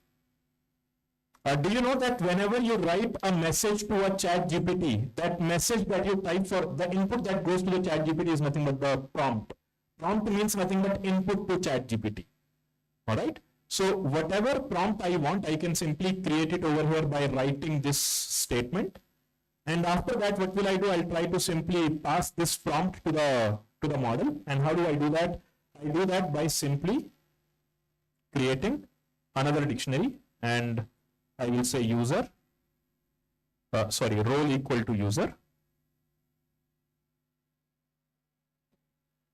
Do you know that whenever you write a message to a ChatGPT, that message that you type for the input that goes to the ChatGPT is nothing but the prompt. Prompt means nothing but input to ChatGPT. All right. So whatever prompt I want, I can simply create it over here by writing this statement. And after that, what will I do? I'll try to simply pass this prompt to the model. And how do I do that? I do that by simply creating another dictionary, and I will say user, role equal to user.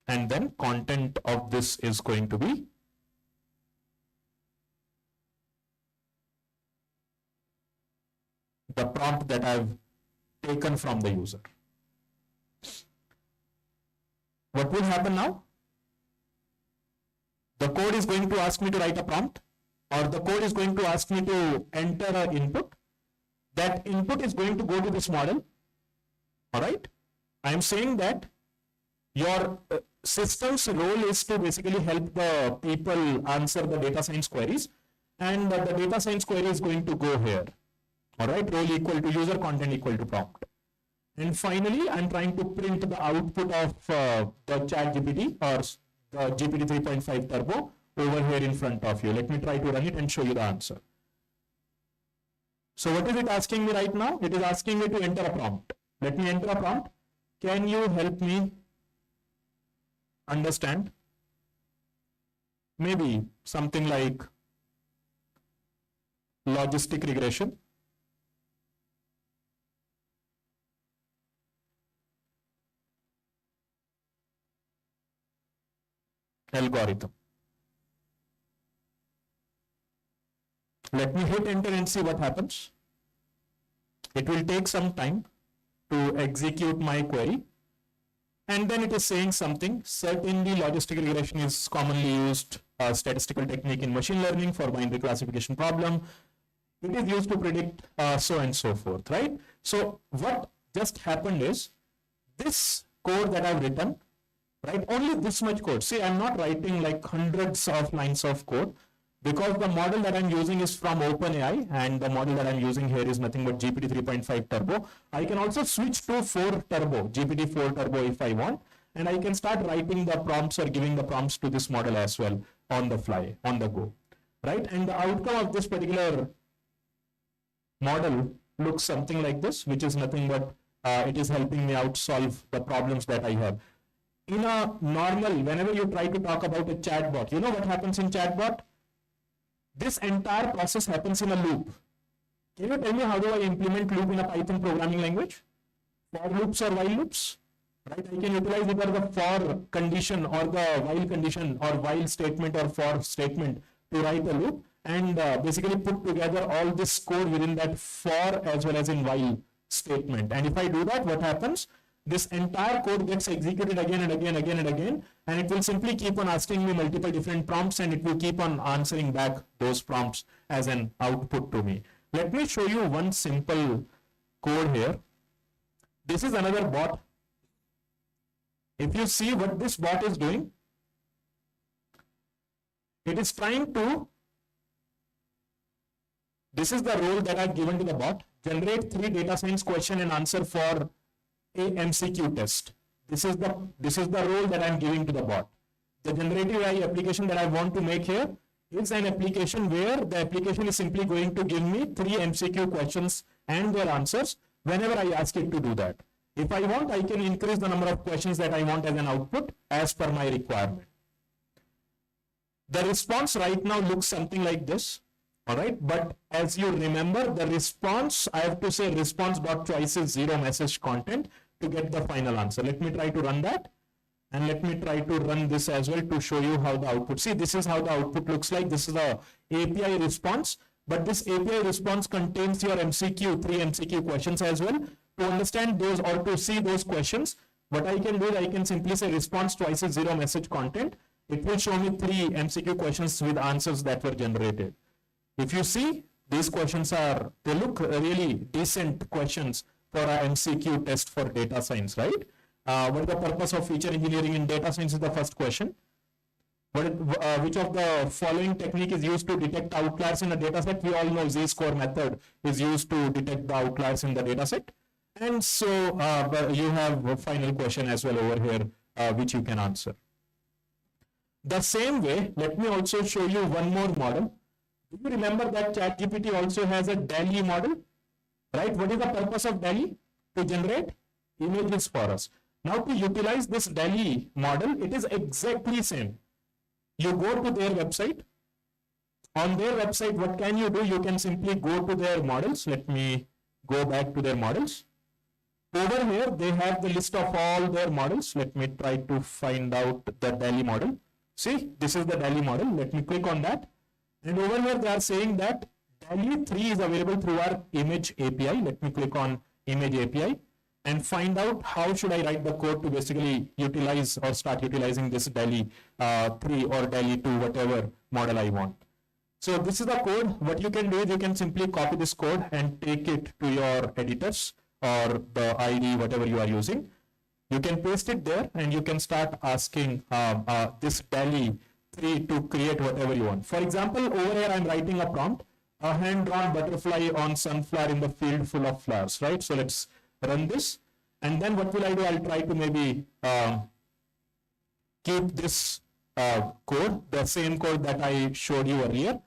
And then content of this is going to be the prompt that I've taken from the user. What will happen now? The code is going to ask me to write a prompt, or the code is going to ask me to enter an input. That input is going to go to this model. All right. I am saying that your system's role is to basically help the people answer the data science queries, and the data science query is going to go here. All right, role equal to user, content equal to prompt. And finally, I'm trying to print the output of the ChatGPT or the GPT 3.5 Turbo over here in front of you. Let me try to run it and show you the answer. So what is it asking me right now? It is asking me to enter a prompt. Let me enter a prompt. Can you help me understand? Maybe something like logistic regression. Algorithm. Let me hit enter and see what happens. It will take some time to execute my query. And then it is saying something. Certainly, logistic regression is commonly used statistical technique in machine learning for binary classification problem. It is used to predict so and so forth, right? So what just happened is this code that I've written, right? Only this much code. See, I'm not writing like hundreds of lines of code, because the model that I'm using is from OpenAI, and the model that I'm using here is nothing but GPT 3.5 Turbo. I can also switch to 4 Turbo, GPT 4 Turbo if I want, and I can start writing the prompts or giving the prompts to this model as well on the fly, on the go, right? And the outcome of this particular model looks something like this, which is nothing but it is helping me out solve the problems that I have. In a normal, whenever you try to talk about a chatbot, you know what happens in chatbot? This entire process happens in a loop. Can you tell me how do I implement loop in a Python programming language? For loops or while loops? Right? I can utilize either the for condition or the while condition or while statement or for statement to write a loop, and basically put together all this code within that for as well as in while statement. And if I do that, what happens? This entire code gets executed again and again, and it will simply keep on asking me multiple different prompts, and it will keep on answering back those prompts as an output to me. Let me show you one simple code here. This is another bot. If you see what this bot is doing, it is trying to, this is the role that I've given to the bot, generate 3 data science question and answer for a MCQ test. This is the role that I'm giving to the bot. The generative AI application that I want to make here is an application where the application is simply going to give me 3 MCQ questions and their answers whenever I ask it to do that. If I want, I can increase the number of questions that I want as an output as per my requirement. The response right now looks something like this. All right, but as you remember, the response, I have to say response dot choice is 0 message content to get the final answer. Let me try to run that, and let me try to run this as well to show you how the output. See, this is how the output looks like. This is a API response, but this API response contains your MCQ, 3 MCQ questions as well. To understand those or to see those questions, what I can do is I can simply say response twice is 0 message content. It will show me 3 MCQ questions with answers that were generated. If you see, these questions they look really decent questions for a MCQ test for data science, right? What is the purpose of feature engineering in data science is the first question. Which of the following technique is used to detect outliers in a data set? We all know Z-score method is used to detect the outliers in the data set. And so you have a final question as well over here, which you can answer. The same way, let me also show you one more model. Do you remember that ChatGPT also has a DALL-E model, right? What is the purpose of DALL-E? To generate images for us. Now to utilize this DALL-E model, it is exactly same. You go to their website. On their website, what can you do? You can simply go to their models. Let me go back to their models. Over here, they have the list of all their models. Let me try to find out the DALL-E model. See, this is the DALL-E model. Let me click on that. And over here, they are saying that DALL-E 3 is available through our image API. Let me click on image API and find out how should I write the code to basically utilize or start utilizing this DALL-E 3 or DALL-E 2, whatever model I want. So this is the code. What you can do is you can simply copy this code and take it to your editors or the IDE, whatever you are using. You can paste it there and you can start asking this DALL-E 3 to create whatever you want. For example, over here I'm writing a prompt, a hand-drawn butterfly on sunflower in the field full of flowers, right? So let's run this. And then what will I do? I'll try to maybe keep this code, the same code that I showed you earlier.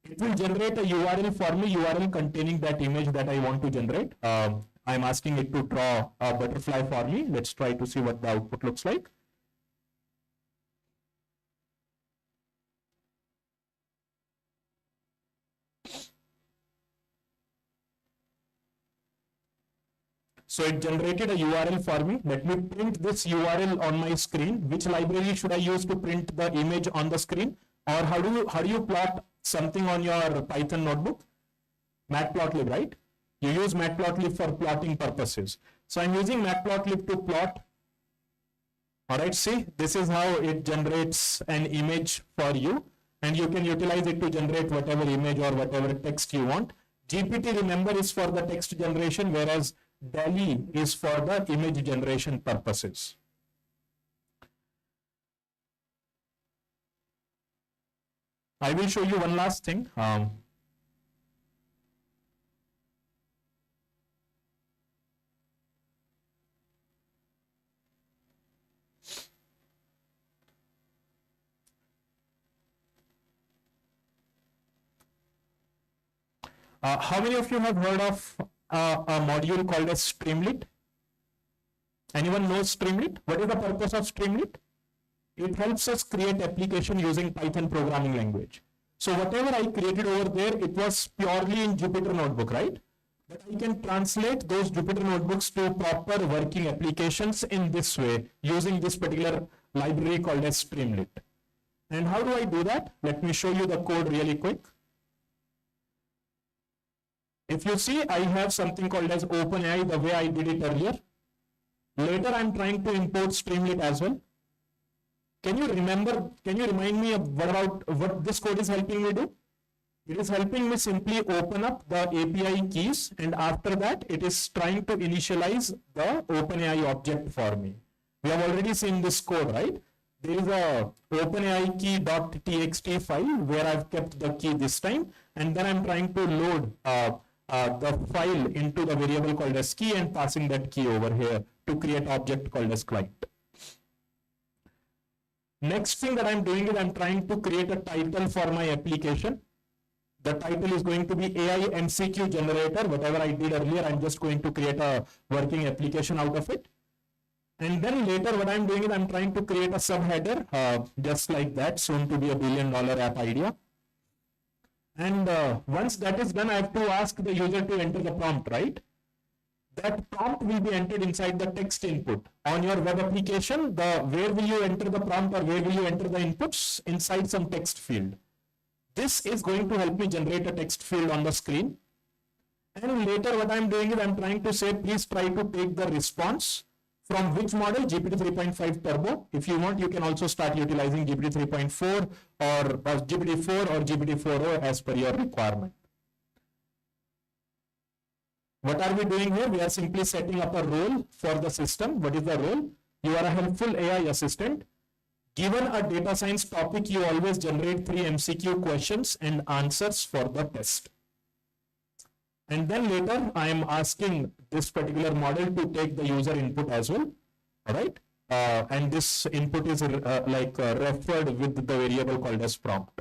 It will generate a URL for me, URL containing that image that I want to generate. I'm asking it to draw a butterfly for me. Let's try to see what the output looks like. So it generated a URL for me. Let me print this URL on my screen. Which library should I use to print the image on the screen? Or how do you plot something on your Python notebook? Matplotlib, right? You use Matplotlib for plotting purposes. So I'm using Matplotlib to plot. All right, see, this is how it generates an image for you, and you can utilize it to generate whatever image or whatever text you want. GPT, remember, is for the text generation, whereas DALL-E is for the image generation purposes. I will show you one last thing. How many of you have heard of a module called as Streamlit? Anyone knows Streamlit? What is the purpose of Streamlit? It helps us create application using Python programming language. So whatever I created over there, it was purely in Jupyter Notebook, right? But I can translate those Jupyter Notebooks to proper working applications in this way, using this particular library called as Streamlit. And how do I do that? Let me show you the code really quick. If you see, I have something called as OpenAI, the way I did it earlier. Later, I'm trying to import Streamlit as well. Can you remind me of what this code is helping me do? It is helping me simply open up the API keys, and after that, it is trying to initialize the OpenAI object for me. We have already seen this code, right? There is a OpenAI key.txt file where I've kept the key this time, and then I'm trying to load the file into the variable called as key and passing that key over here to create object called as client. Next thing that I'm doing is I'm trying to create a title for my application. The title is going to be AI MCQ generator. Whatever I did earlier, I'm just going to create a working application out of it. And then later what I'm doing is I'm trying to create a subheader, just like that, soon to be $1 billion app idea. And once that is done, I have to ask the user to enter the prompt, right? That prompt will be entered inside the text input. On your web application, where will you enter the prompt or where will you enter the inputs? Inside some text field. This is going to help me generate a text field on the screen. And later what I'm doing is I'm trying to say, please try to take the response from which model? GPT 3.5 Turbo. If you want, you can also start utilizing GPT 3.4 or GPT-4 or GPT-4o as per your requirement. What are we doing here? We are simply setting up a role for the system. What is the role? You are a helpful AI assistant. Given a data science topic, you always generate 3 MCQ questions and answers for the test. And then later, I am asking this particular model to take the user input as well. All right. And this input is referred with the variable called as prompt.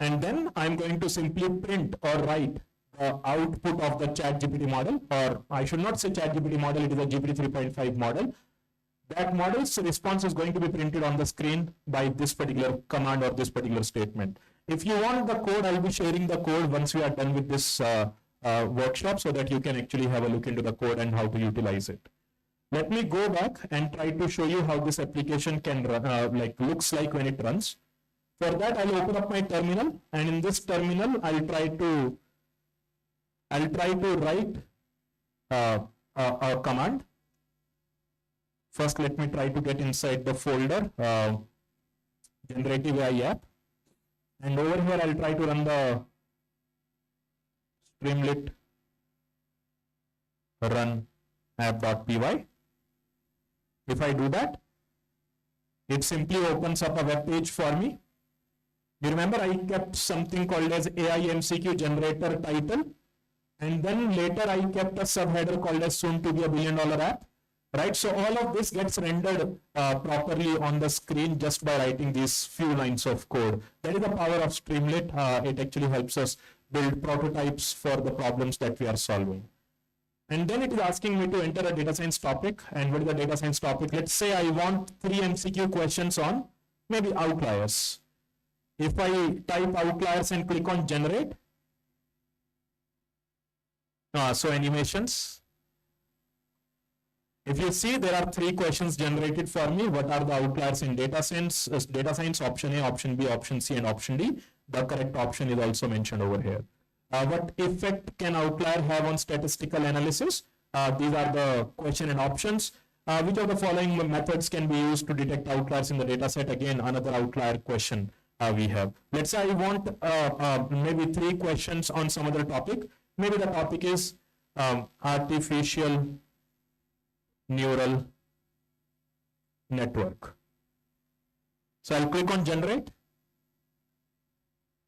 And then I'm going to simply print or write the output of the ChatGPT model, or I should not say ChatGPT model, it is a GPT 3.5 model. That model's response is going to be printed on the screen by this particular command or this particular statement. If you want the code, I'll be sharing the code once we are done with this workshop so that you can actually have a look into the code and how to utilize it. Let me go back and try to show you how this application can run, looks like when it runs. For that, I'll open up my terminal, and in this terminal, I'll try to write a command. First, let me try to get inside the folder, Generative AI app. And over here, I'll try to run the Streamlit run app.py. If I do that, it simply opens up a web page for me. You remember I kept something called as AI MCQ generator title, and then later I kept a subheader called as soon to be $1 billion app, right? So all of this gets rendered properly on the screen just by writing these few lines of code. That is the power of Streamlit. It actually helps us build prototypes for the problems that we are solving. And then it is asking me to enter a data science topic. And what is the data science topic? Let's say I want 3 MCQ questions on maybe outliers. If I type outliers and click on generate, so animations. If you see, there are 3 questions generated for me. What are the outliers in data science? Data science, option A, option B, option C, and option D. The correct option is also mentioned over here. What effect can outlier have on statistical analysis? These are the question and options. Which of the following methods can be used to detect outliers in the data set? Again, another outlier question we have. Let's say I want maybe 3 questions on some other topic. Maybe the topic is artificial neural network. So I'll click on generate.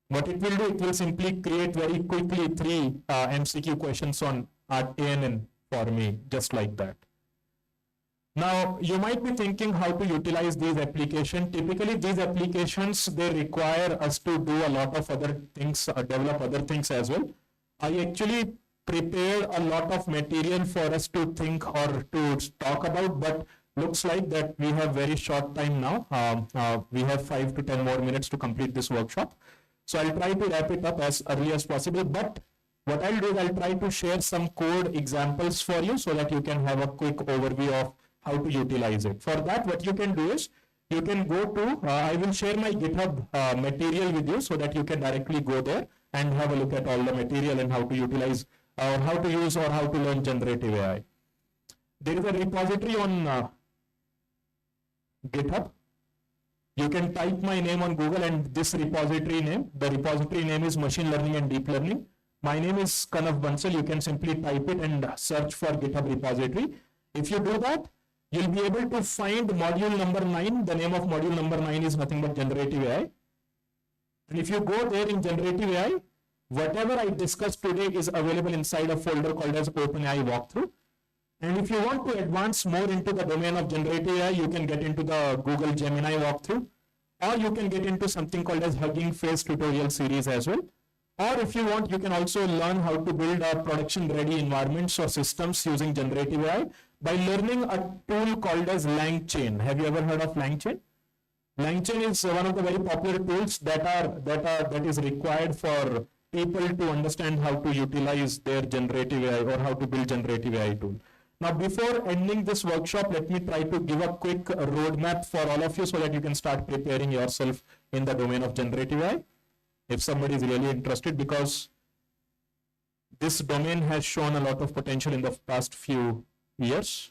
What it will do, it will simply create very quickly 3 MCQ questions on ANN for me, just like that. Now, you might be thinking how to utilize these applications. Typically, these applications, they require us to do a lot of other things, develop other things as well. I actually prepared a lot of material for us to think or to talk about, but looks like that we have very short time now. We have 5 to 10 more minutes to complete this workshop. So I'll try to wrap it up as early as possible, but what I'll do is I'll try to share some code examples for you so that you can have a quick overview of how to utilize it. For that, what you can do is you can go to, I will share my GitHub material with you so that you can directly go there and have a look at all the material and how to utilize or how to use or how to learn generative AI. There is a repository on GitHub. You can type my name on Google and this repository name. The repository name is Machine Learning and Deep Learning. My name is Kanav Bansal. You can simply type it and search for GitHub repository. If you do that, you'll be able to find module number 9. The name of module number 9 is nothing but generative AI. And if you go there in generative AI, whatever I discussed today is available inside a folder called as OpenAI Walkthrough. And if you want to advance more into the domain of generative AI, you can get into the Google Gemini walkthrough, or you can get into something called as Hugging Face tutorial series as well. Or if you want, you can also learn how to build a production-ready environments or systems using generative AI by learning a tool called as LangChain. Have you ever heard of LangChain? LangChain is one of the very popular tools that is required for people to understand how to utilize their generative AI or how to build generative AI tool. Now, before ending this workshop, let me try to give a quick roadmap for all of you so that you can start preparing yourself in the domain of generative AI. If somebody is really interested, because this domain has shown a lot of potential in the past few years.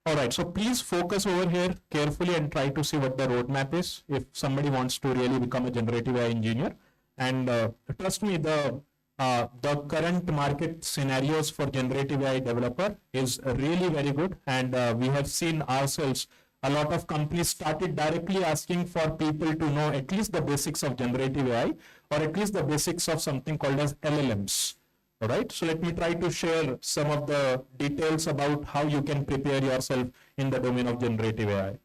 All right, so please focus over here carefully and try to see what the roadmap is if somebody wants to really become a generative AI engineer. And trust me, the current market scenarios for generative AI developer is really very good. And we have seen ourselves, a lot of companies started directly asking for people to know at least the basics of generative AI or at least the basics of something called as LLMs. All right, so let me try to share some of the details about how you can prepare yourself in the domain of generative AI.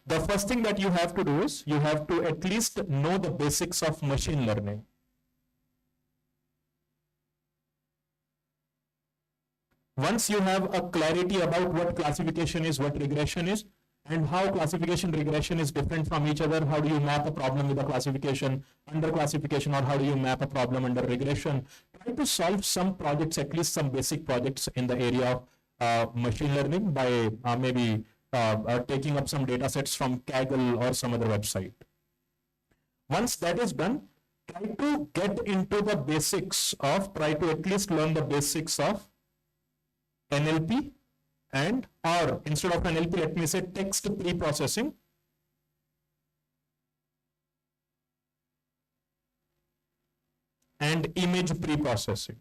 The first thing that you have to do is you have to at least know the basics of machine learning. Once you have a clarity about what classification is, what regression is, and how classification regression is different from each other, how do you map a problem with a classification, under classification, or how do you map a problem under regression, try to solve some projects, at least some basic projects in the area of machine learning by maybe taking up some data sets from Kaggle or some other website. Once that is done, try to get into the basics of, try to at least learn the basics of NLP, and or instead of NLP, let me say text pre-processing, and image pre-processing.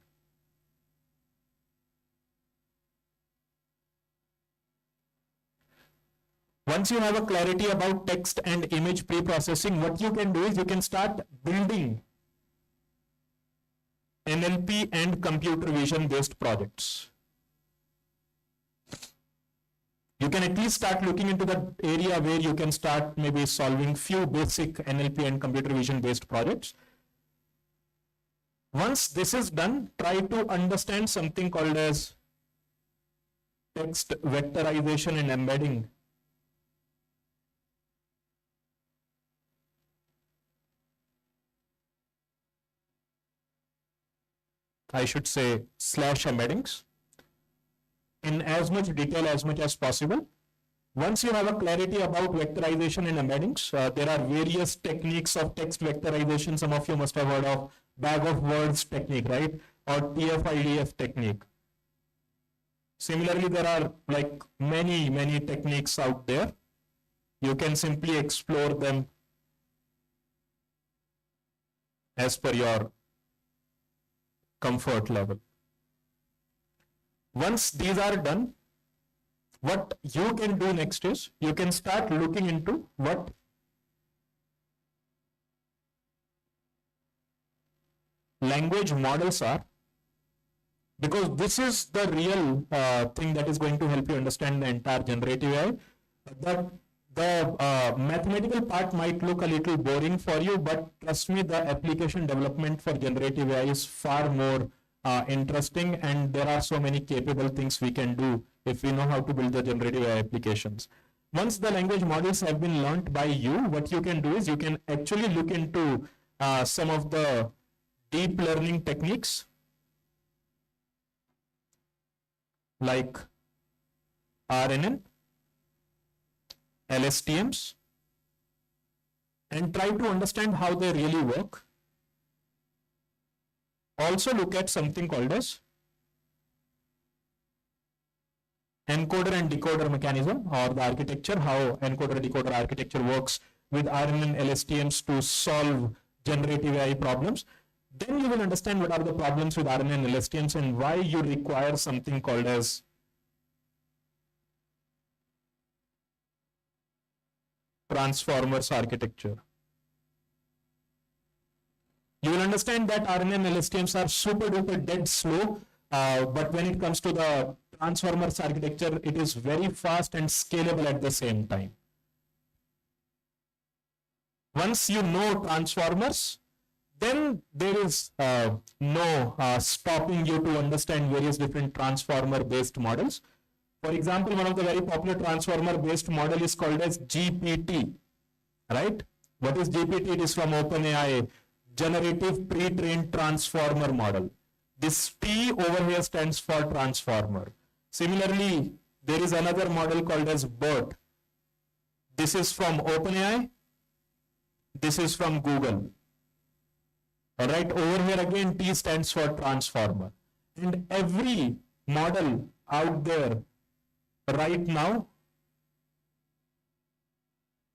Once you have a clarity about text and image pre-processing, what you can do is you can start building NLP and computer vision based projects. You can at least start looking into the area where you can start maybe solving few basic NLP and computer vision based projects. Once this is done, try to understand something called as text vectorization and embedding. I should say slash embeddings in as much detail as much as possible. Once you have a clarity about vectorization and embeddings, there are various techniques of text vectorization. Some of you must have heard of bag of words technique, right? Or TF-IDF technique. Similarly, there are like many techniques out there. You can simply explore them as per your comfort level. Once these are done, what you can do next is you can start looking into what language models are, because this is the real thing that is going to help you understand the entire generative AI. The mathematical part might look a little boring for you, but trust me, the application development for generative AI is far more interesting, and there are so many capable things we can do if we know how to build the generative AI applications. Once the language models have been learnt by you, what you can do is you can actually look into some of the deep learning techniques like RNN, LSTMs, and try to understand how they really work. Also look at something called as encoder and decoder mechanism, or the architecture, how encoder decoder architecture works with RNN and LSTMs to solve generative AI problems. Then you will understand what are the problems with RNN and LSTMs and why you require something called as transformers architecture. You will understand that RNN and LSTMs are super duper dead slow, but when it comes to the transformers architecture, it is very fast and scalable at the same time. Once you know transformers, then there is no stopping you to understand various different transformer based models. For example, one of the very popular transformer based model is called as GPT, right? What is GPT? It is from OpenAI, Generative Pre-trained Transformer Model. This T over here stands for transformer. Similarly, there is another model called as BERT. This is from OpenAI. This is from Google. All right, over here again, T stands for transformer. And every model out there right now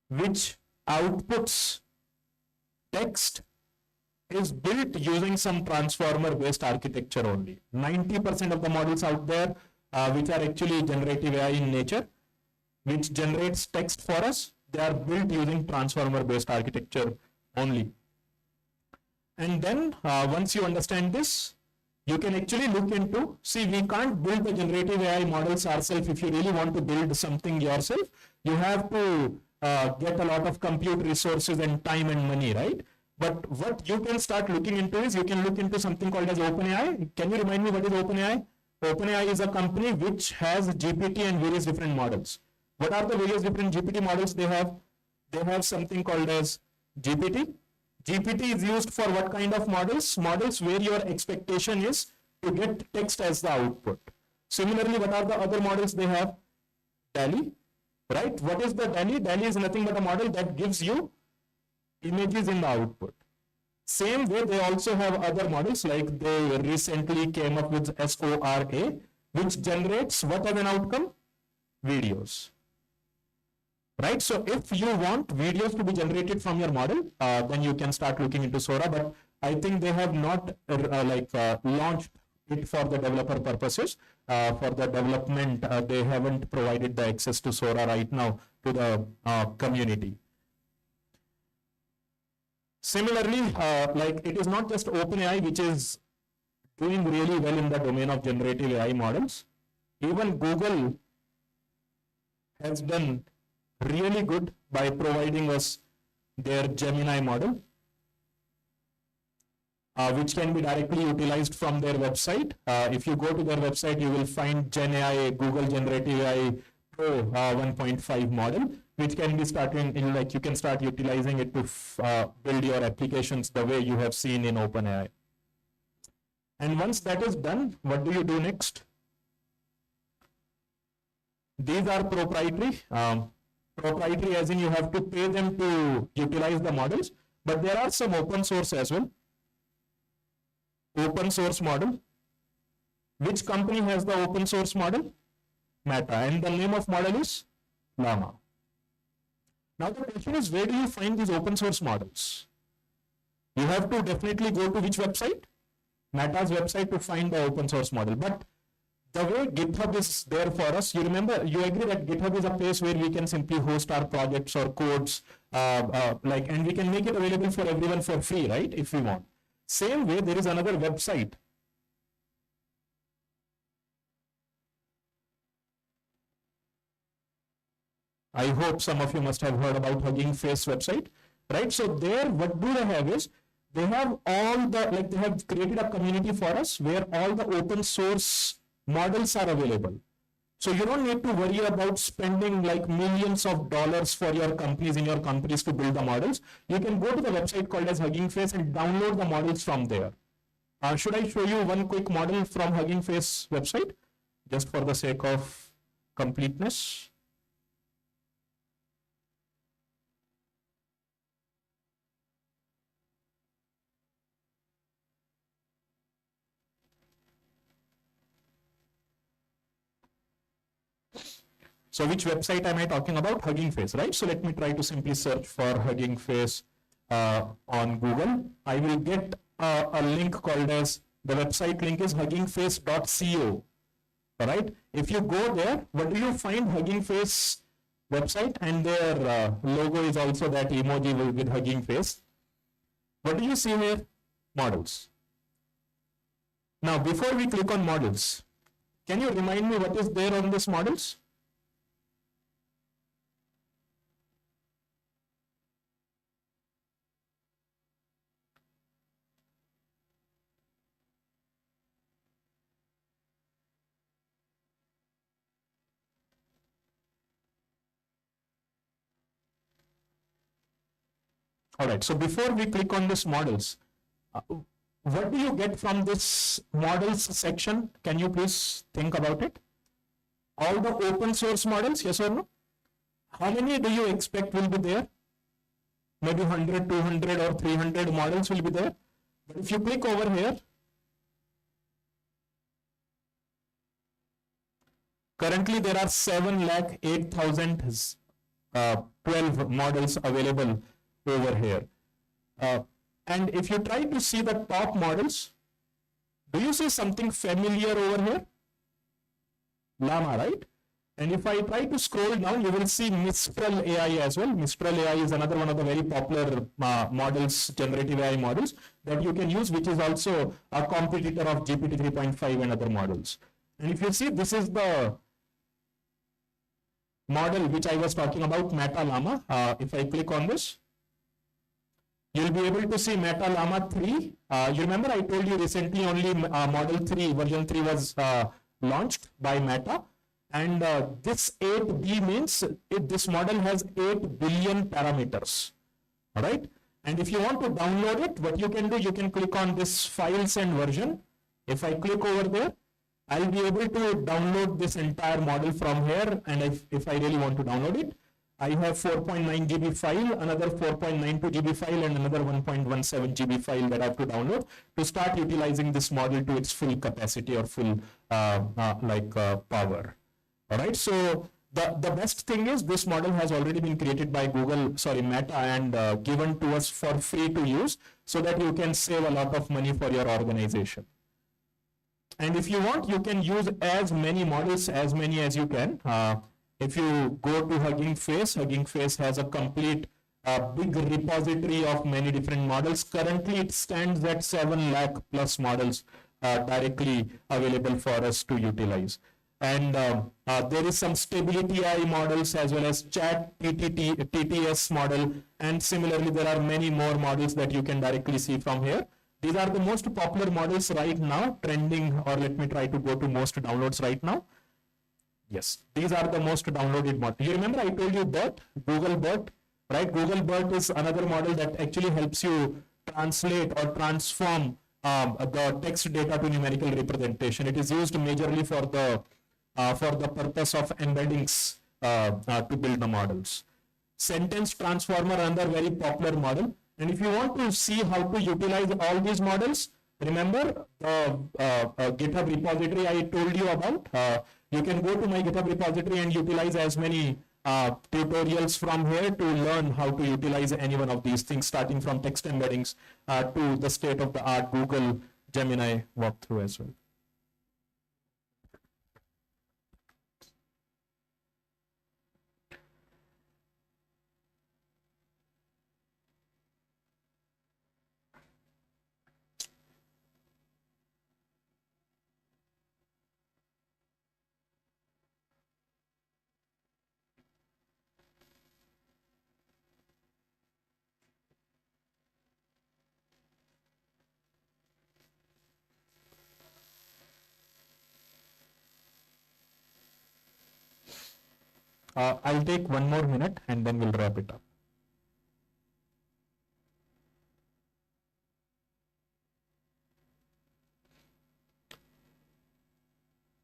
which outputs text is built using some transformer based architecture only. 90% of the models out there which are actually generative AI in nature, which generates text for us, they are built using transformer based architecture only. And then once you understand this, you can actually look into, see, we can't build the generative AI models ourselves. If you really want to build something yourself, you have to get a lot of compute resources and time and money, right? But what you can start looking into is you can look into something called as OpenAI. Can you remind me what is OpenAI? OpenAI is a company which has GPT and various different models. What are the various different GPT models they have? They have something called as GPT. GPT is used for what kind of models? Models where your expectation is to get text as the output. Similarly, what are the other models they have? DALL-E, right? What is the DALL-E? DALL-E is nothing but a model that gives you images in the output. Same way, they also have other models, like they recently came up with SORA, which generates what as an outcome? Videos. Right? So if you want videos to be generated from your model, then you can start looking into Sora, but I think they have not launched it for the developer purposes. For the development, they haven't provided the access to Sora right now to the community. Similarly, like it is not just OpenAI which is doing really well in the domain of generative AI models. Even Google has done really good by providing us their Gemini model, which can be directly utilized from their website. If you go to their website, you will find Gen AI, Google Generative AI Pro 1.5 model, which can be starting in, like you can start utilizing it to build your applications the way you have seen in OpenAI. And once that is done, what do you do next? These are proprietary. Proprietary as in you have to pay them to utilize the models, but there are some open source as well. Open source model. Which company has the open source model? Meta. And the name of model is Llama. Now the question is, where do you find these open source models? You have to definitely go to which website? Meta's website to find the open source model. But the way GitHub is there for us, you remember, you agree that GitHub is a place where we can simply host our projects or codes, and we can make it available for everyone for free, right? If we want. Same way, there is another website. I hope some of you must have heard about Hugging Face website, right? So there, what do they have is, they have all the, like they have created a community for us where all the open source models are available. So you don't need to worry about spending like millions of dollars for your companies, in your companies, to build the models. You can go to the website called as Hugging Face and download the models from there. Should I show you one quick model from Hugging Face website, just for the sake of completeness? So which website am I talking about? Hugging Face, right? So let me try to simply search for Hugging Face on Google. I will get a link called as, the website link is huggingface.co. All right. If you go there, what do you find? Hugging Face website, and their logo is also that emoji with Hugging Face. What do you see here? Models. Now, before we click on models, can you remind me what is there on this models? All right, so before we click on this models, what do you get from this models section? Can you please think about it? All the open source models, yes or no? How many do you expect will be there? Maybe 100, 200 or 300 models will be there. But if you click over here, currently there are 7,08,012 models available over here. And if you try to see the top models, do you see something familiar over here? Llama, right? And if I try to scroll down, you will see Mistral AI as well. Mistral AI is another one of the very popular models, generative AI models that you can use, which is also a competitor of GPT 3.5 and other models. And if you see, this is the model which I was talking about, Meta Llama. If I click on this, you'll be able to see Meta Llama 3. You remember I told you recently only model 3, version 3 was launched by Meta. And this 8B means this model has 8 billion parameters. All right. And if you want to download it, what you can do, you can click on this files and version. If I click over there, I'll be able to download this entire model from here. And if I really want to download it, I have 4.9 GB file, another 4.92 GB file, and another 1.17 GB file that I have to download to start utilizing this model to its full capacity or full power. All right. So the best thing is this model has already been created by Meta, and given to us for free to use, so that you can save a lot of money for your organization. And if you want, you can use as many models, as many as you can. If you go to Hugging Face has a complete big repository of many different models. Currently, it stands at 7 lakh plus models directly available for us to utilize. And there is some stability AI models as well as chat TTS model. And similarly, there are many more models that you can directly see from here. These are the most popular models right now, trending, or let me try to go to most downloads right now. Yes, these are the most downloaded models. You remember I told you BERT, Google BERT, right? Google BERT is another model that actually helps you translate or transform the text data to numerical representation. It is used majorly for the purpose of embeddings to build the models. Sentence transformer, another very popular model. And if you want to see how to utilize all these models, remember the GitHub repository I told you about. You can go to my GitHub repository and utilize as many tutorials from here to learn how to utilize any one of these things, starting from text embeddings to the state-of-the-art Google Gemini walkthrough as well. I'll take one more minute and then we'll wrap it up.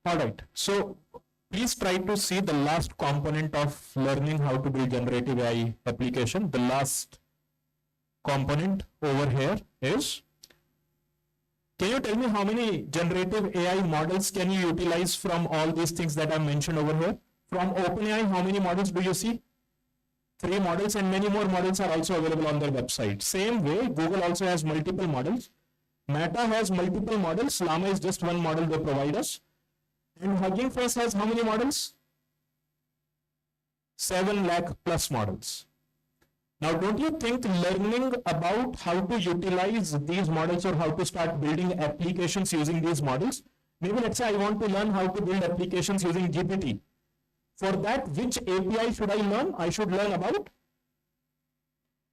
All right, so please try to see the last component of learning how to build generative AI application. The last component over here is, can you tell me how many generative AI models can you utilize from all these things that I mentioned over here? From OpenAI, how many models do you see? 3 models, and many more models are also available on their website. Same way, Google also has multiple models. Meta has multiple models. Llama is just one model they provide us. And Hugging Face has how many models? 7 lakh plus models. Now, don't you think learning about how to utilize these models or how to start building applications using these models? Maybe let's say I want to learn how to build applications using GPT. For that, which API should I learn? I should learn about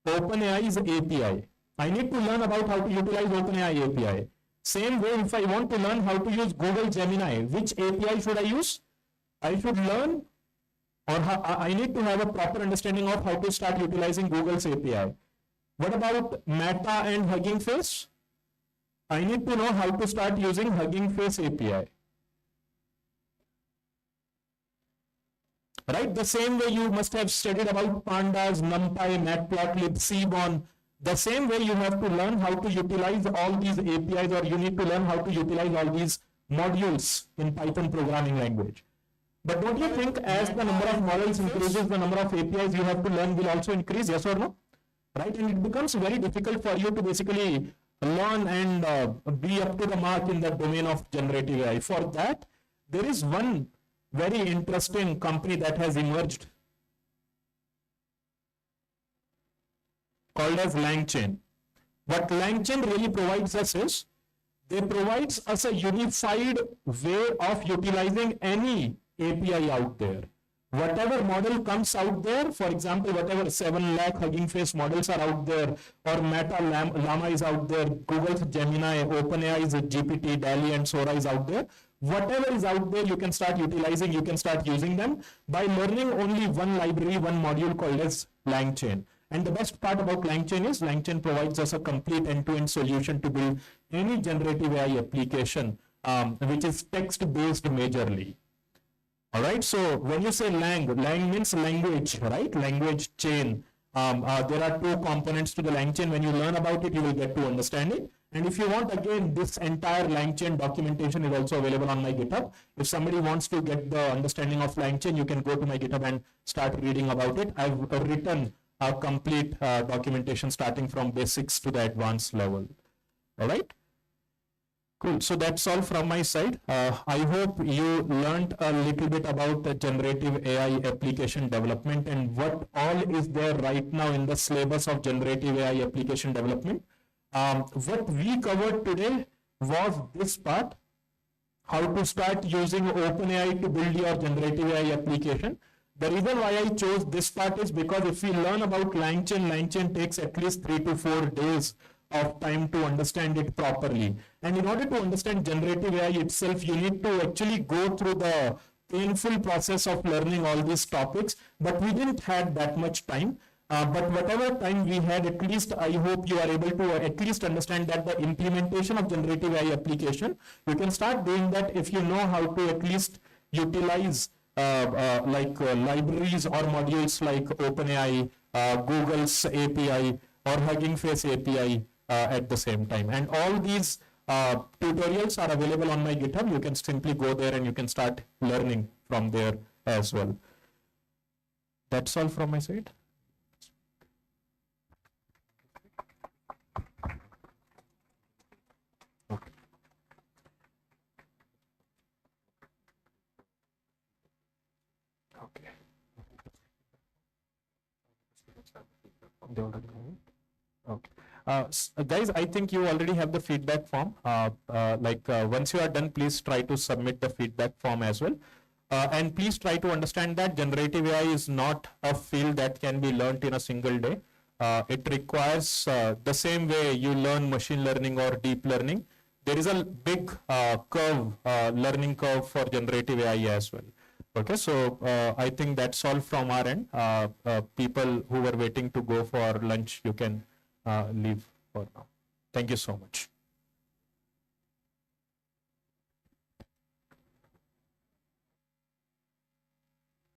OpenAI's API. I need to learn about how to utilize OpenAI API. Same way, if I want to learn how to use Google Gemini, which API should I use? I should learn, or I need to have a proper understanding of how to start utilizing Google's API. What about Meta and Hugging Face? I need to know how to start using Hugging Face API. Right? The same way you must have studied about Pandas, NumPy, Matplotlib, Seaborn. The same way you have to learn how to utilize all these APIs, or you need to learn how to utilize all these modules in Python programming language. But don't you think as the number of models increases, the number of APIs you have to learn will also increase, yes or no? Right? And it becomes very difficult for you to basically learn and be up to the mark in the domain of generative AI. For that, there is one very interesting company that has emerged called as LangChain. What LangChain really provides us is, they provides us a unified way of utilizing any API out there. Whatever model comes out there, for example, whatever 7 lakh Hugging Face models are out there, or Meta Llama is out there, Google's Gemini, OpenAI's GPT, DALL-E and Sora is out there. Whatever is out there, you can start utilizing, you can start using them by learning only one library, one module called as LangChain. And the best part about LangChain is LangChain provides us a complete end-to-end solution to build any generative AI application, which is text-based majorly. All right, so when you say lang means language, right? Language chain. There are 2 components to the LangChain. When you learn about it, you will get to understand it. And if you want, again, this entire LangChain documentation is also available on my GitHub. If somebody wants to get the understanding of LangChain, you can go to my GitHub and start reading about it. I've written a complete documentation starting from basics to the advanced level. All right. Cool. So that's all from my side. I hope you learned a little bit about the generative AI application development and what all is there right now in the syllabus of generative AI application development. What we covered today was this part, how to start using OpenAI to build your generative AI application. The reason why I chose this part is because if we learn about LangChain takes at least 3 to 4 days of time to understand it properly. And in order to understand generative AI itself, you need to actually go through the painful process of learning all these topics, but we didn't have that much time. But whatever time we had, at least I hope you are able to at least understand that the implementation of generative AI application, you can start doing that if you know how to at least utilize libraries or modules like OpenAI, Google's API or Hugging Face API at the same time. And all these tutorials are available on my GitHub. You can simply go there and you can start learning from there as well. That's all from my side. Okay. Okay. Okay. Guys, I think you already have the feedback form. Once you are done, please try to submit the feedback form as well. And please try to understand that generative AI is not a field that can be learnt in a single day. It requires the same way you learn machine learning or deep learning. There is a big learning curve for generative AI as well. Okay, so I think that's all from our end. People who were waiting to go for lunch, you can leave for now. Thank you so much.